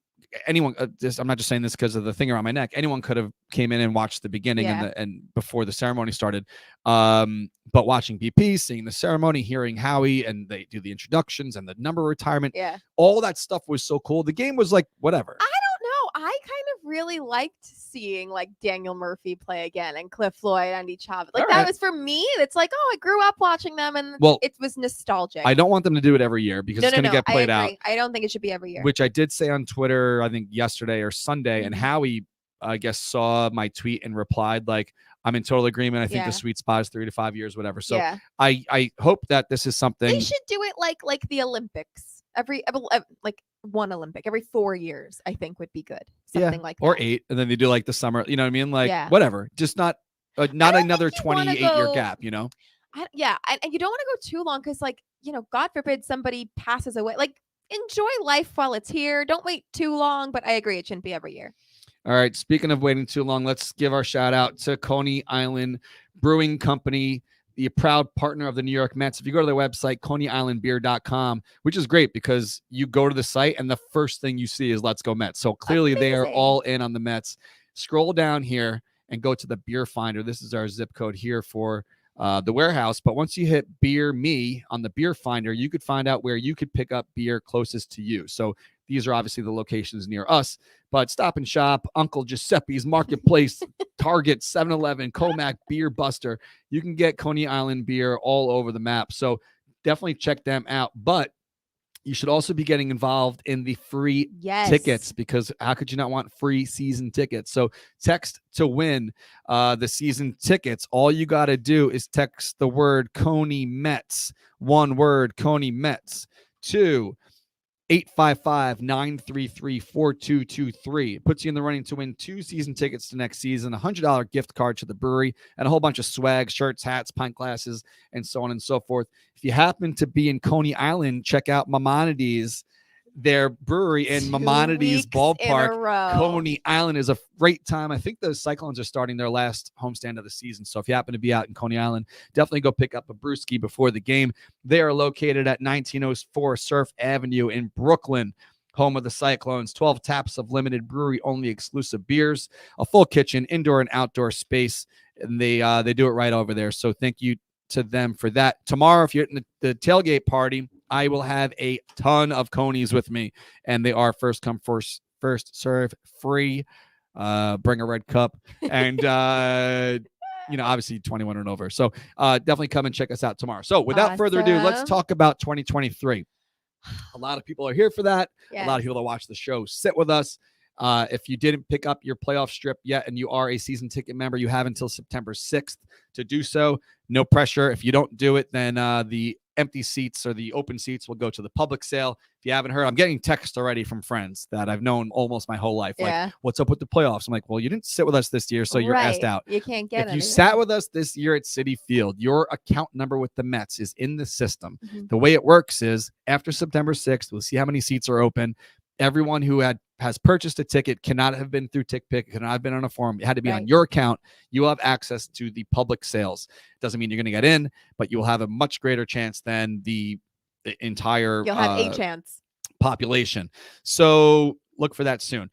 Anyone, I'm not just saying this because of the thing around my neck. Anyone could have came in and watched the beginning and before the ceremony started. But watching BP, seeing the ceremony, hearing Howie, and they do the introductions and the number retirement.
Yeah,
all that stuff was so cool. The game was whatever.
I don't know. I kind of really liked seeing like Daniel Murphy play again and Cliff Floyd, Andy Chavez. Like that was for me. It's like, oh, I grew up watching them, and it was nostalgic.
I don't want them to do it every year because it's going to get played out.
I don't think it should be every year.
Which I did say on Twitter, I think yesterday or Sunday, and Howie, I guess, saw my tweet and replied like, I'm in total agreement. I think the sweet spot is 3 to 5 years, whatever. So I hope that this is something.
They should do it like the Olympics. Every like one Olympic every 4 years, I think would be good. Something like that.
Or 8, and then they do like the summer. You know what I mean? Like whatever. Just not another 28-year gap. You know?
And you don't want to go too long because, like, you know, God forbid somebody passes away. Like, enjoy life while it's here. Don't wait too long. But I agree, it shouldn't be every year.
All right. Speaking of waiting too long, let's give our shout out to Coney Island Brewing Company, the proud partner of the New York Mets. If you go to their website, coneyislandbeer.com, which is great because you go to the site and the first thing you see is Let's Go Mets. So clearly they are all in on the Mets. Scroll down here and go to the beer finder. This is our zip code here for the warehouse. But once you hit Beer Me on the beer finder, you could find out where you could pick up beer closest to you. So these are obviously the locations near us, but Stop and Shop, Uncle Giuseppe's Marketplace, Target, 7-Eleven, Comac, Beer Buster. You can get Coney Island beer all over the map. So definitely check them out. But you should also be getting involved in the free tickets, because how could you not want free season tickets? So text to win the season tickets. All you got to do is text the word Coney Mets, one word, Coney Mets, to 855-933-4223. It puts you in the running to win 2 season tickets to next season, a $100 gift card to the brewery, and a whole bunch of swag, shirts, hats, pint glasses, and so on and so forth. If you happen to be in Coney Island, check out Maimonides, their brewery in Maimonides Ballpark. Coney Island is a great time. I think the Cyclones are starting their last homestand of the season. So if you happen to be out in Coney Island, definitely go pick up a brewski before the game. They are located at 1904 Surf Avenue in Brooklyn, home of the Cyclones. 12 taps of limited brewery only exclusive beers, a full kitchen, indoor and outdoor space, and they do it right over there. So thank you to them for that. Tomorrow, if you're in the tailgate party, I will have a ton of Conies with me, and they are first come, first serve, free. Bring a red cup, and obviously 21 and over. So definitely come and check us out tomorrow. So without further ado, let's talk about 2023. A lot of people are here for that. Yes. A lot of people that watch the show sit with us. If you didn't pick up your playoff strip yet and you are a season ticket member, you have until September 6th to do so. No pressure. If you don't do it, then the empty seats or the open seats will go to the public sale. If you haven't heard, I'm getting texts already from friends that I've known almost my whole life. Like, what's up with the playoffs? I'm like, well, you didn't sit with us this year, so you're asked out.
You can't get it.
If you sat with us this year at Citi Field, your account number with the Mets is in the system. Mm-hmm. The way it works is after September 6th, we'll see how many seats are open. Everyone who has purchased a ticket cannot have been through TickPick, cannot have been on a form. It had to be on your account. You will have access to the public sales. Doesn't mean you're going to get in, but you will have a much greater chance than the entire
You'll have a chance
population. So look for that soon.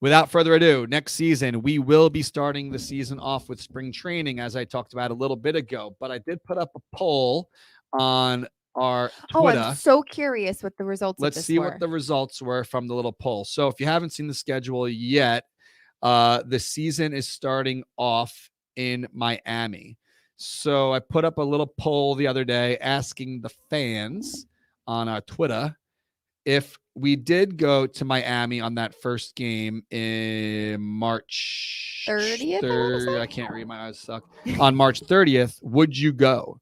Without further ado, next season, we will be starting the season off with spring training, as I talked about a little bit ago. But I did put up a poll on our Twitter.
I'm so curious what the results
Let's see what the results were from the little poll. So if you haven't seen the schedule yet, the season is starting off in Miami. So I put up a little poll the other day asking the fans on our Twitter if we did go to Miami on that first game in March
30th.
I can't read, my eyes suck. On March 30th, would you go?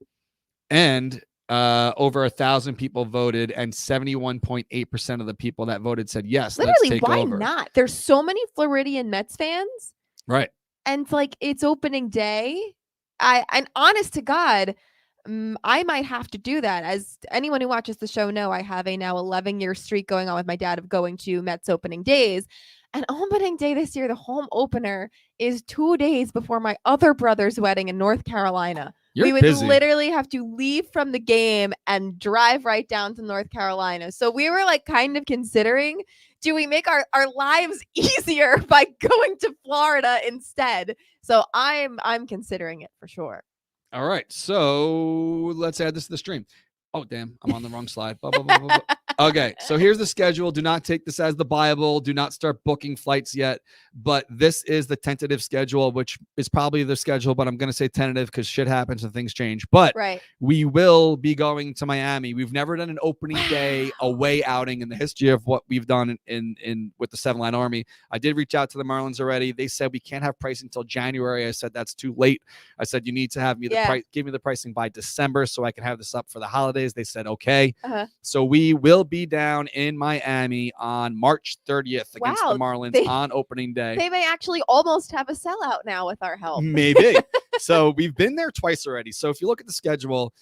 And over 1,000 people voted, and 71.8% of the people that voted said yes.
Literally,
let's take
why
over.
Not? There's so many Floridian Mets fans,
right?
And it's like it's opening day. And honest to God, I might have to do that. As anyone who watches the show know, I have a now 11-year streak going on with my dad of going to Mets opening days. And opening day this year, the home opener is 2 days before my other brother's wedding in North Carolina. We would literally have to leave from the game and drive right down to North Carolina. So we were like kind of considering, do we make our lives easier by going to Florida instead? So I'm considering it for sure.
All right. So let's add this to the stream. Oh, damn. I'm on the wrong slide. Blah, blah, blah, blah, blah. Okay, so here's the schedule. Do not take this as the Bible. Do not start booking flights yet. But this is the tentative schedule, which is probably the schedule, but I'm going to say tentative because shit happens and things change. But
Right.
we will be going to Miami. We've never done an opening day away outing in the history of what we've done in with the 7 Line Army. I did reach out to the Marlins already. They said we can't have pricing until January. I said that's too late. I said you need to have me the price, give me the pricing by December so I can have this up for the holidays. They said okay. So we will be down in Miami on March 30th against the Marlins on opening day.
They may actually almost have a sellout now with our help.
Maybe. So we've been there twice already. So if you look at the schedule,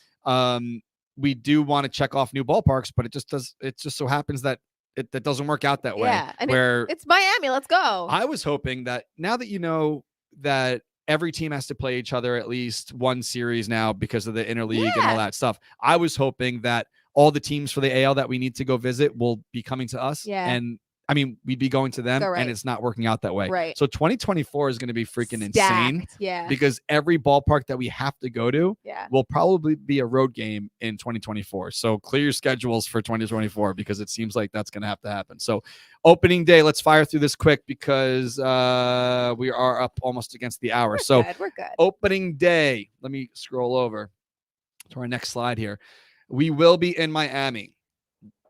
we do want to check off new ballparks, but it just so happens that that doesn't work out that way.
Yeah, and
where
it's Miami. Let's go.
I was hoping that now that you know that every team has to play each other at least one series now because of the interleague and all that stuff. I was hoping that all the teams for the AL that we need to go visit will be coming to us.
Yeah.
And I mean, we'd be going to them, and it's not working out that way.
Right.
So 2024 is going to be freaking insane.
Yeah.
Because every ballpark that we have to go to will probably be a road game in 2024. So clear your schedules for 2024 because it seems like that's going to have to happen. So opening day, let's fire through this quick because we are up almost against the hour.
We're good.
Opening day, let me scroll over to our next slide here. We will be in Miami.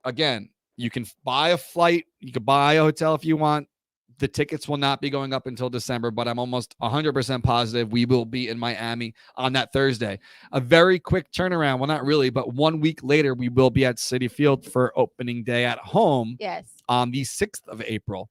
Again, you can buy a flight. You can buy a hotel if you want. The tickets will not be going up until December, but I'm almost 100% positive we will be in Miami on that Thursday. A very quick turnaround. Well, not really, but 1 week later, we will be at Citi Field for opening day at home on the 6th of April.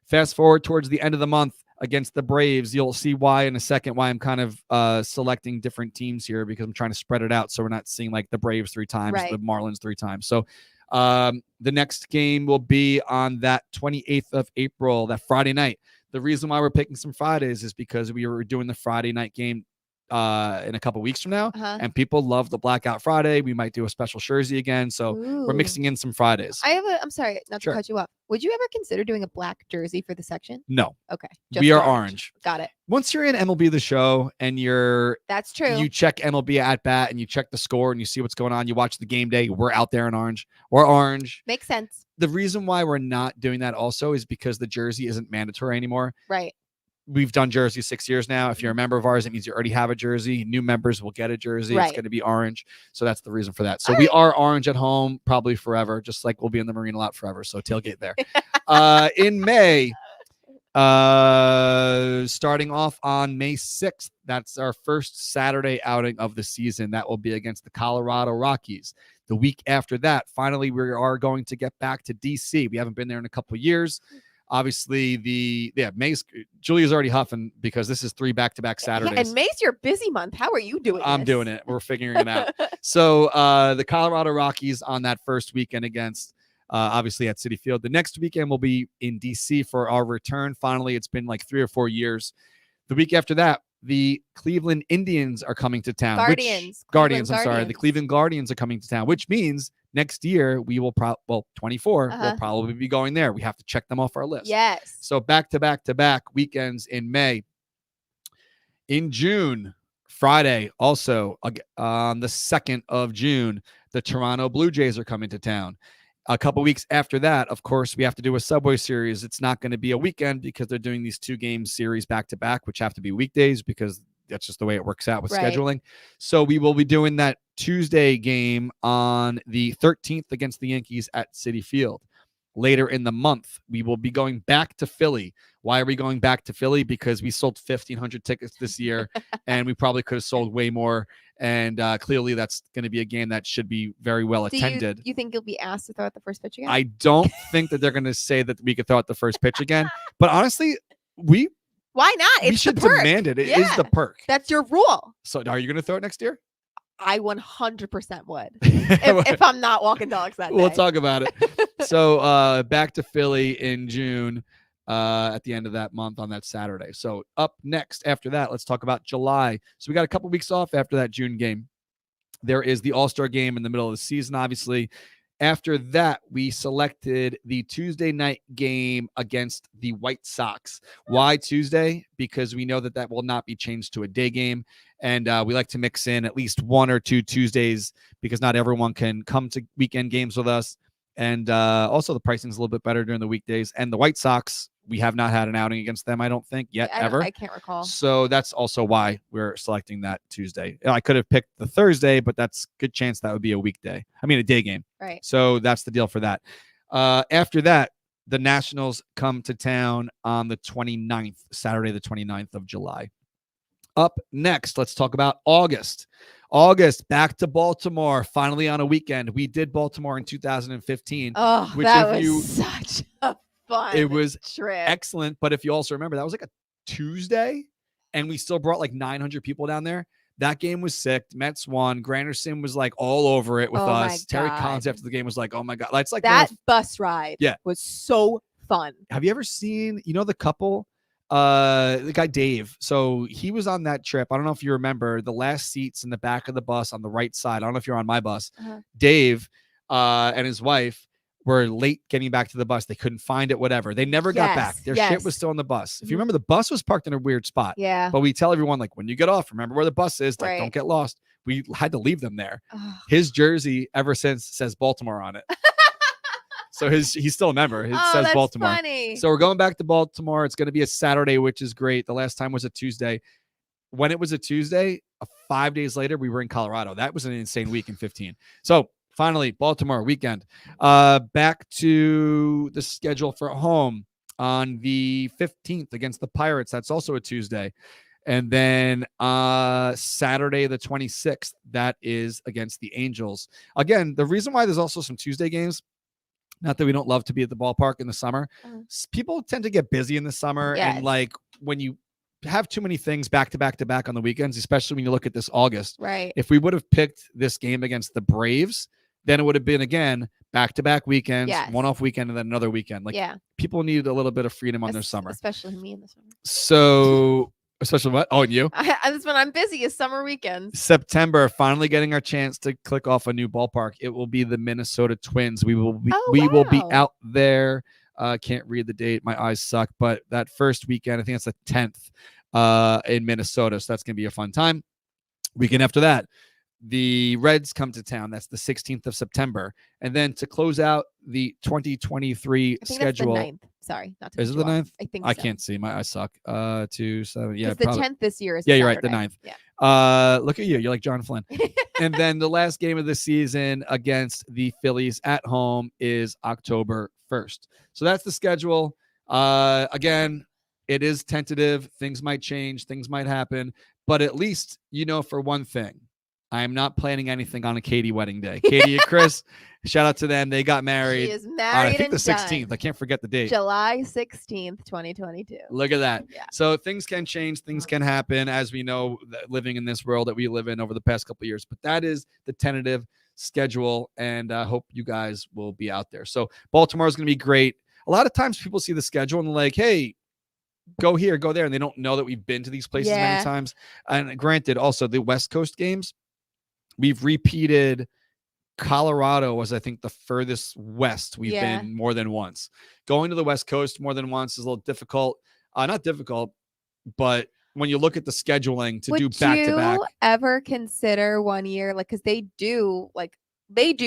Fast forward towards the end of the month against the Braves. You'll see why in a second, why I'm kind of selecting different teams here because I'm trying to spread it out so we're not seeing like the Braves 3 times, the Marlins 3 times. So the next game will be on that 28th of April, that Friday night. The reason why we're picking some Fridays is because we were doing the Friday night game in a couple weeks from now, and people love the Blackout Friday. We might do a special jersey again, so we're mixing in some Fridays.
I'm sorry, not to cut you off. Would you ever consider doing a black jersey for the section?
No.
Okay.
We are orange.
Got it.
Once you're in MLB The Show and
that's true.
You check MLB at bat and you check the score and you see what's going on. You watch the game day. We're out there in orange. We're orange.
Makes sense.
The reason why we're not doing that also is because the jersey isn't mandatory anymore.
Right.
We've done jerseys 6 years now. If you're a member of ours, it means you already have a jersey. New members will get a jersey. It's going to be orange. So that's the reason for that. So we are orange at home probably forever, just like we'll be in the marina lot forever. So tailgate there. In May, starting off on May 6th, that's our first Saturday outing of the season. That will be against the Colorado Rockies. The week after that, finally, we are going to get back to DC. We haven't been there in a couple of years. Obviously, May's Julia's already huffing because this is 3 back-to-back Saturdays.
Yeah, and May's your busy month. How are you doing?
I'm doing it. We're figuring it out. So the Colorado Rockies on that first weekend against, obviously at Citi Field. The next weekend will be in DC for our return. Finally, it's been like 3 or 4 years. The week after that, the Cleveland Indians are coming to town. Guardians. I'm sorry. The Cleveland Guardians are coming to town, which means next year we will 24 we'll probably be going there. We have to check them off our list.
Yes.
So back to back weekends in May. In June, Friday, also on the 2nd of June, the Toronto Blue Jays are coming to town. A couple weeks after that, of course, we have to do a Subway Series. It's not going to be a weekend because they're doing these 2-game series back to back, which have to be weekdays because that's just the way it works out with scheduling. So we will be doing that Tuesday game on the 13th against the Yankees at Citi Field. Later in the month, we will be going back to Philly. Why are we going back to Philly? Because we sold 1,500 tickets this year, and we probably could have sold way more. And clearly, that's going to be a game that should be very well attended.
You think you'll be asked to throw out the first pitch again?
I don't think that they're going to say that we could throw out the first pitch again. But honestly, why not?
We
should demand it. It is the perk.
That's your rule.
So are you going to throw it next year?
I 100% would if I'm not walking dogs that day.
We'll talk about it. So back to Philly in June at the end of that month on that Saturday. So up next after that, let's talk about July. So we got a couple weeks off after that June game. There is the All-Star game in the middle of the season, obviously. After that, we selected the Tuesday night game against the White Sox. Why Tuesday? Because we know that will not be changed to a day game. And we like to mix in at least 1 or 2 Tuesdays because not everyone can come to weekend games with us. And also the pricing's a little bit better during the weekdays. And the White Sox, we have not had an outing against them, I don't think, yet, ever.
I can't recall.
So that's also why we're selecting that Tuesday. I could have picked the Thursday, but that's good chance that would be a weekday. I mean, a day game.
Right.
So that's the deal for that. After that, the Nationals come to town on the 29th, Saturday, the 29th of July. Up next, let's talk about August. August, back to Baltimore, finally on a weekend. We did Baltimore in 2015.
Oh,
which
that
if
was such a fun
It was
trip.
excellent. But if you also remember, that was like a Tuesday, and we still brought like 900 people down there. That game was sick. Mets won. Granderson was like all over it with us. Terry Collins after the game was like, oh my God. It's like
that bus ride
Yeah.
was so fun.
Have you ever seen, the couple, the guy Dave? So he was on that trip. I don't know if you remember the last seats in the back of the bus on the right side. I don't know if you're on my bus. Dave and his wife were late getting back to the bus. They couldn't find it, whatever. They never got back. Their shit was still on the bus. If you remember, the bus was parked in a weird spot.
Yeah.
But we tell everyone, like, when you get off, remember where the bus is. Like, don't get lost. We had to leave them there. His jersey ever since says Baltimore on it. So he's still a member. It says
that's
Baltimore.
Funny.
So we're going back to Baltimore. It's going to be a Saturday, which is great. The last time was a Tuesday. When it was a Tuesday, 5 days later, we were in Colorado. That was an insane week in 15. So finally, Baltimore weekend. Back to the schedule for home on the 15th against the Pirates. That's also a Tuesday. And then Saturday, the 26th, that is against the Angels. Again, the reason why there's also some Tuesday games, not that we don't love to be at the ballpark in the summer. People tend to get busy in the summer.
Yes.
And like when you have too many things back to back to back on the weekends, especially when you look at this August.
Right.
If we would have picked this game against the Braves, then it would have been, again, back-to-back weekends, one off weekend, and then another weekend. Like, people need a little bit of freedom on their summer.
Especially me in the summer.
So, especially what? Oh, and you?
That's when I'm busy is summer weekends.
September, finally getting our chance to click off a new ballpark. It will be the Minnesota Twins. We will be out there. Can't read the date. My eyes suck. But that first weekend, I think it's the 10th in Minnesota. So that's going to be a fun time. Weekend after that, the Reds come to town. That's the 16th of September. And then to close out the 2023 schedule.
That's the 9th. Sorry, not to
Is it the 9th?
I think
I
so.
can't see. My eyes suck. 2, 7. Yeah,
the 10th this year is
you're right. The 9th.
Yeah.
Look at you. You're like John Flynn. And then the last game of the season against the Phillies at home is October 1st. So that's the schedule. Again, it is tentative. Things might change. Things might happen. But at least for one thing, I am not planning anything on a Katie wedding day. Katie and Chris, shout out to them. They got married.
She is married
I think the
and
16th.
done.
I can't forget the date.
July 16th, 2022.
Look at that.
Yeah.
So things can change. Things can happen, as we know, living in this world that we live in over the past couple of years. But that is the tentative schedule, and I hope you guys will be out there. So Baltimore is going to be great. A lot of times people see the schedule and they're like, hey, go here, go there. And they don't know that we've been to these places many times. And granted, also the West Coast games, we've repeated. Colorado was, I think, the furthest west we've been more than once. Going to the West Coast more than once is a little difficult. Not difficult, but when you look at the scheduling to do back-to-back.
Would you ever consider one year, like, because they do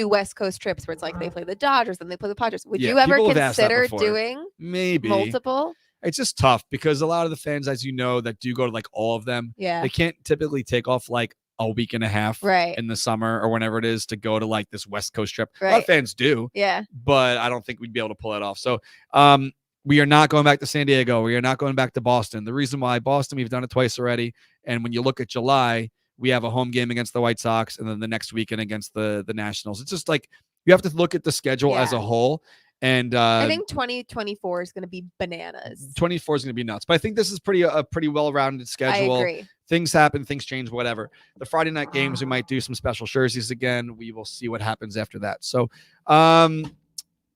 West Coast trips where it's like they play the Dodgers and they play the Padres. Would you ever consider doing
maybe
multiple?
It's just tough because a lot of the fans, as you know, that do go to like all of them, they can't typically take off like a week and a half in the summer or whenever it is to go to like this West Coast trip. A lot of fans do, but I don't think we'd be able to pull it off. So we are not going back to San Diego. We are not going back to Boston. The reason why Boston, we've done it twice already. And when you look at July, we have a home game against the White Sox and then the next weekend against the Nationals. It's just like you have to look at the schedule as a whole. And
I think 2024 is going to be bananas.
24 is going to be nuts. But I think this is a pretty well-rounded schedule.
I agree.
Things happen, things change, whatever. The Friday night games, we might do some special jerseys again. We will see what happens after that. So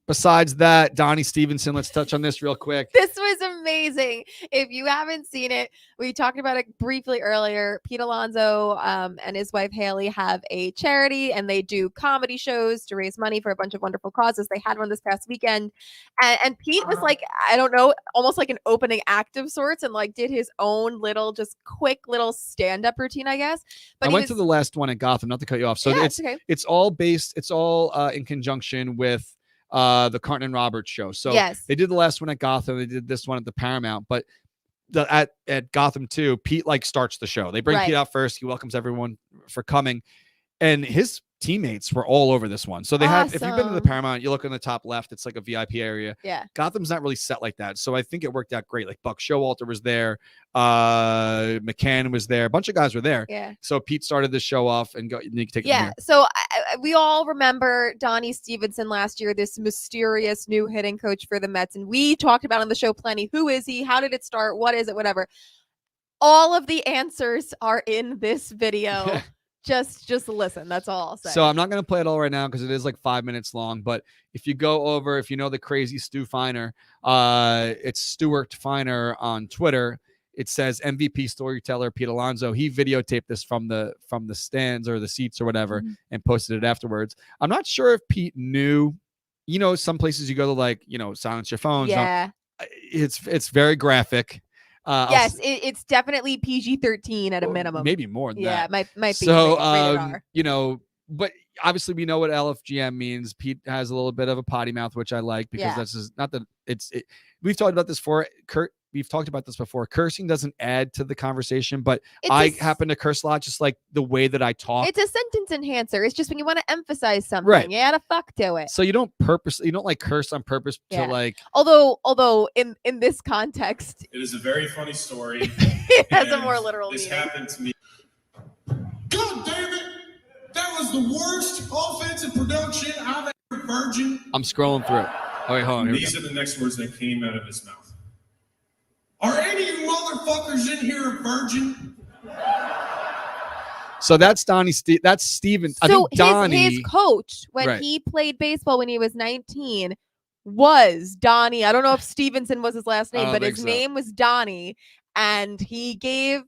besides that, Donnie Stevenson, let's touch on this real quick.
This was amazing. If you haven't seen it, we talked about it briefly earlier. Pete Alonso and his wife Haley have a charity and they do comedy shows to raise money for a bunch of wonderful causes. They had one this past weekend. And Pete was like, I don't know, almost like an opening act of sorts and like did his own little, just quick little stand-up routine, I guess. But
I went to the last one at Gotham, not to cut you off. So it's all based, it's all in conjunction with the Carton and Roberts show. So
Yes.
they did the last one at Gotham. They did this one at the Paramount, but at Gotham too, Pete like starts the show. They bring
Right.
Pete out first. He welcomes everyone for coming, and his teammates were all over this one. So they had, if you've been to the
Awesome.
Paramount, you look in the top left, it's like a VIP area.
Yeah.
Gotham's not really set like that. So I think it worked out great. Like Buck Showalter was there. McCann was there. A bunch of guys were there.
Yeah.
So Pete started the show off and you can take it from
Yeah.
here.
So we all remember Donnie Stevenson last year, this mysterious new hitting coach for the Mets. And we talked about on the show plenty. Who is he? How did it start? What is it? Whatever. All of the answers are in this video. Just listen. That's all I'll say.
So I'm not going to play it all right now because it is like 5 minutes long. But if you go over, if you know the crazy Stu Finer, it's Stuart Finer on Twitter. It says MVP storyteller Pete Alonso. He videotaped this from the stands or the seats or whatever and posted it afterwards. I'm not sure if Pete knew. You know, some places you go to like, you know, silence your phones.
yeah.
It's very graphic.
Yes, it's definitely PG-13 at a minimum.
Maybe more than
Yeah,
that.
might be.
So,
rated R.
you know, but obviously we know what LFGM means. Pete has a little bit of a potty mouth, which I like because that's just not that we've talked about this before. We've talked about this before. Cursing doesn't add to the conversation, but I happen to curse a lot, just like the way that I talk.
It's a sentence enhancer. It's just when you want to emphasize something,
Right.
you add a fuck to it.
So you don't like curse on purpose to like.
Although in this context,
it is a very funny story.
it has a more literal
This
meaning.
happened to me.
God damn it! That was the worst offensive production I've ever virgin.
I'm scrolling through. Oh wait, hold on. Here we
These
go.
are the next words that came out of his mouth.
Are any of you motherfuckers in here a virgin?
So that's Donnie. That's Steven. I
So
think Donnie.
his coach when
Right.
he played baseball when he was 19 was Donnie. I don't know if Stevenson was his last
I
name,
don't
but
think
his
so.
name was Donnie, and he gave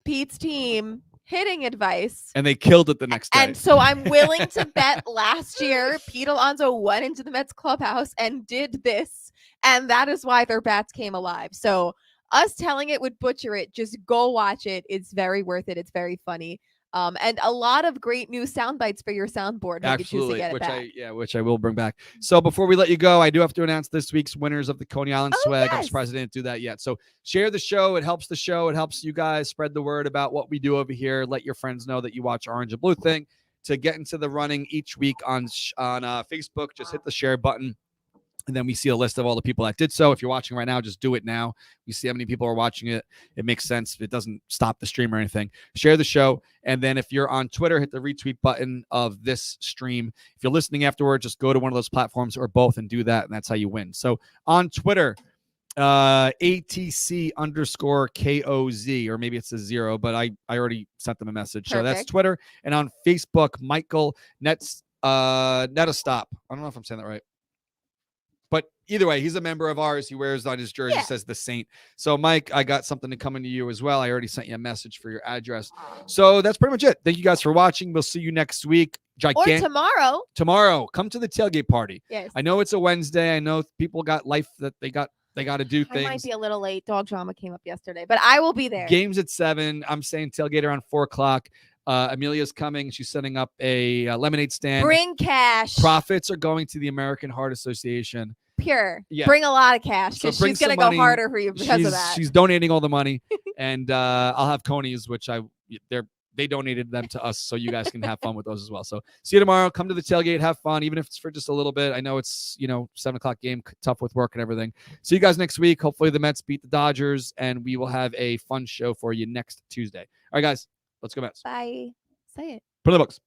Pete's team hitting advice.
And they killed it the next day.
And so I'm willing to bet last year Pete Alonso went into the Mets clubhouse and did this, and that is why their bats came alive. So us telling it would butcher it. Just go watch it. It's very worth it. It's very funny. And a lot of great new sound bites for your soundboard. When you choose to
Absolutely,
get it back.
which I will bring back. So before we let you go, I do have to announce this week's winners of the Coney Island
Oh,
swag. I'm
yes.
surprised I didn't do that yet. So share the show. It helps the show. It helps you guys spread the word about what we do over here. Let your friends know that you watch Orange and Blue Thing. To get into the running each week on Facebook, just hit the share button. And then we see a list of all the people that did so. If you're watching right now, just do it now. We see how many people are watching it. It makes sense. It doesn't stop the stream or anything. Share the show. And then if you're on Twitter, hit the retweet button of this stream. If you're listening afterward, just go to one of those platforms or both and do that. And that's how you win. So on Twitter, ATC_KOZ, or maybe it's a 0, but I already sent them a message. So that's
Perfect.
Twitter. And on Facebook, Michael Netastop. I don't know if I'm saying that right. But either way, he's a member of ours. He wears on his jersey, says the Saint. So, Mike, I got something to come into you as well. I already sent you a message for your address. So that's pretty much it. Thank you guys for watching. We'll see you next week.
Or tomorrow.
Tomorrow, come to the tailgate party.
Yes.
I know it's a Wednesday. I know people got life that they got to do
I might
things.
be a little late. Dog drama came up yesterday, but I will be there.
Games at 7. I'm saying tailgate around 4:00. Amelia's coming. She's setting up a lemonade stand.
Bring cash.
Profits are going to the American Heart Association.
Pure.
Yeah.
Bring a lot of cash
So
because
bring
she's going to
some
go
money.
harder for you because of that.
She's donating all the money, and I'll have Coney's, which they donated them to us, so you guys can have fun with those as well. So see you tomorrow. Come to the tailgate, have fun, even if it's for just a little bit. I know it's 7:00 game, tough with work and everything. See you guys next week. Hopefully the Mets beat the Dodgers, and we will have a fun show for you next Tuesday. All right, guys, let's go Mets.
Bye. Say it.
Put in the books.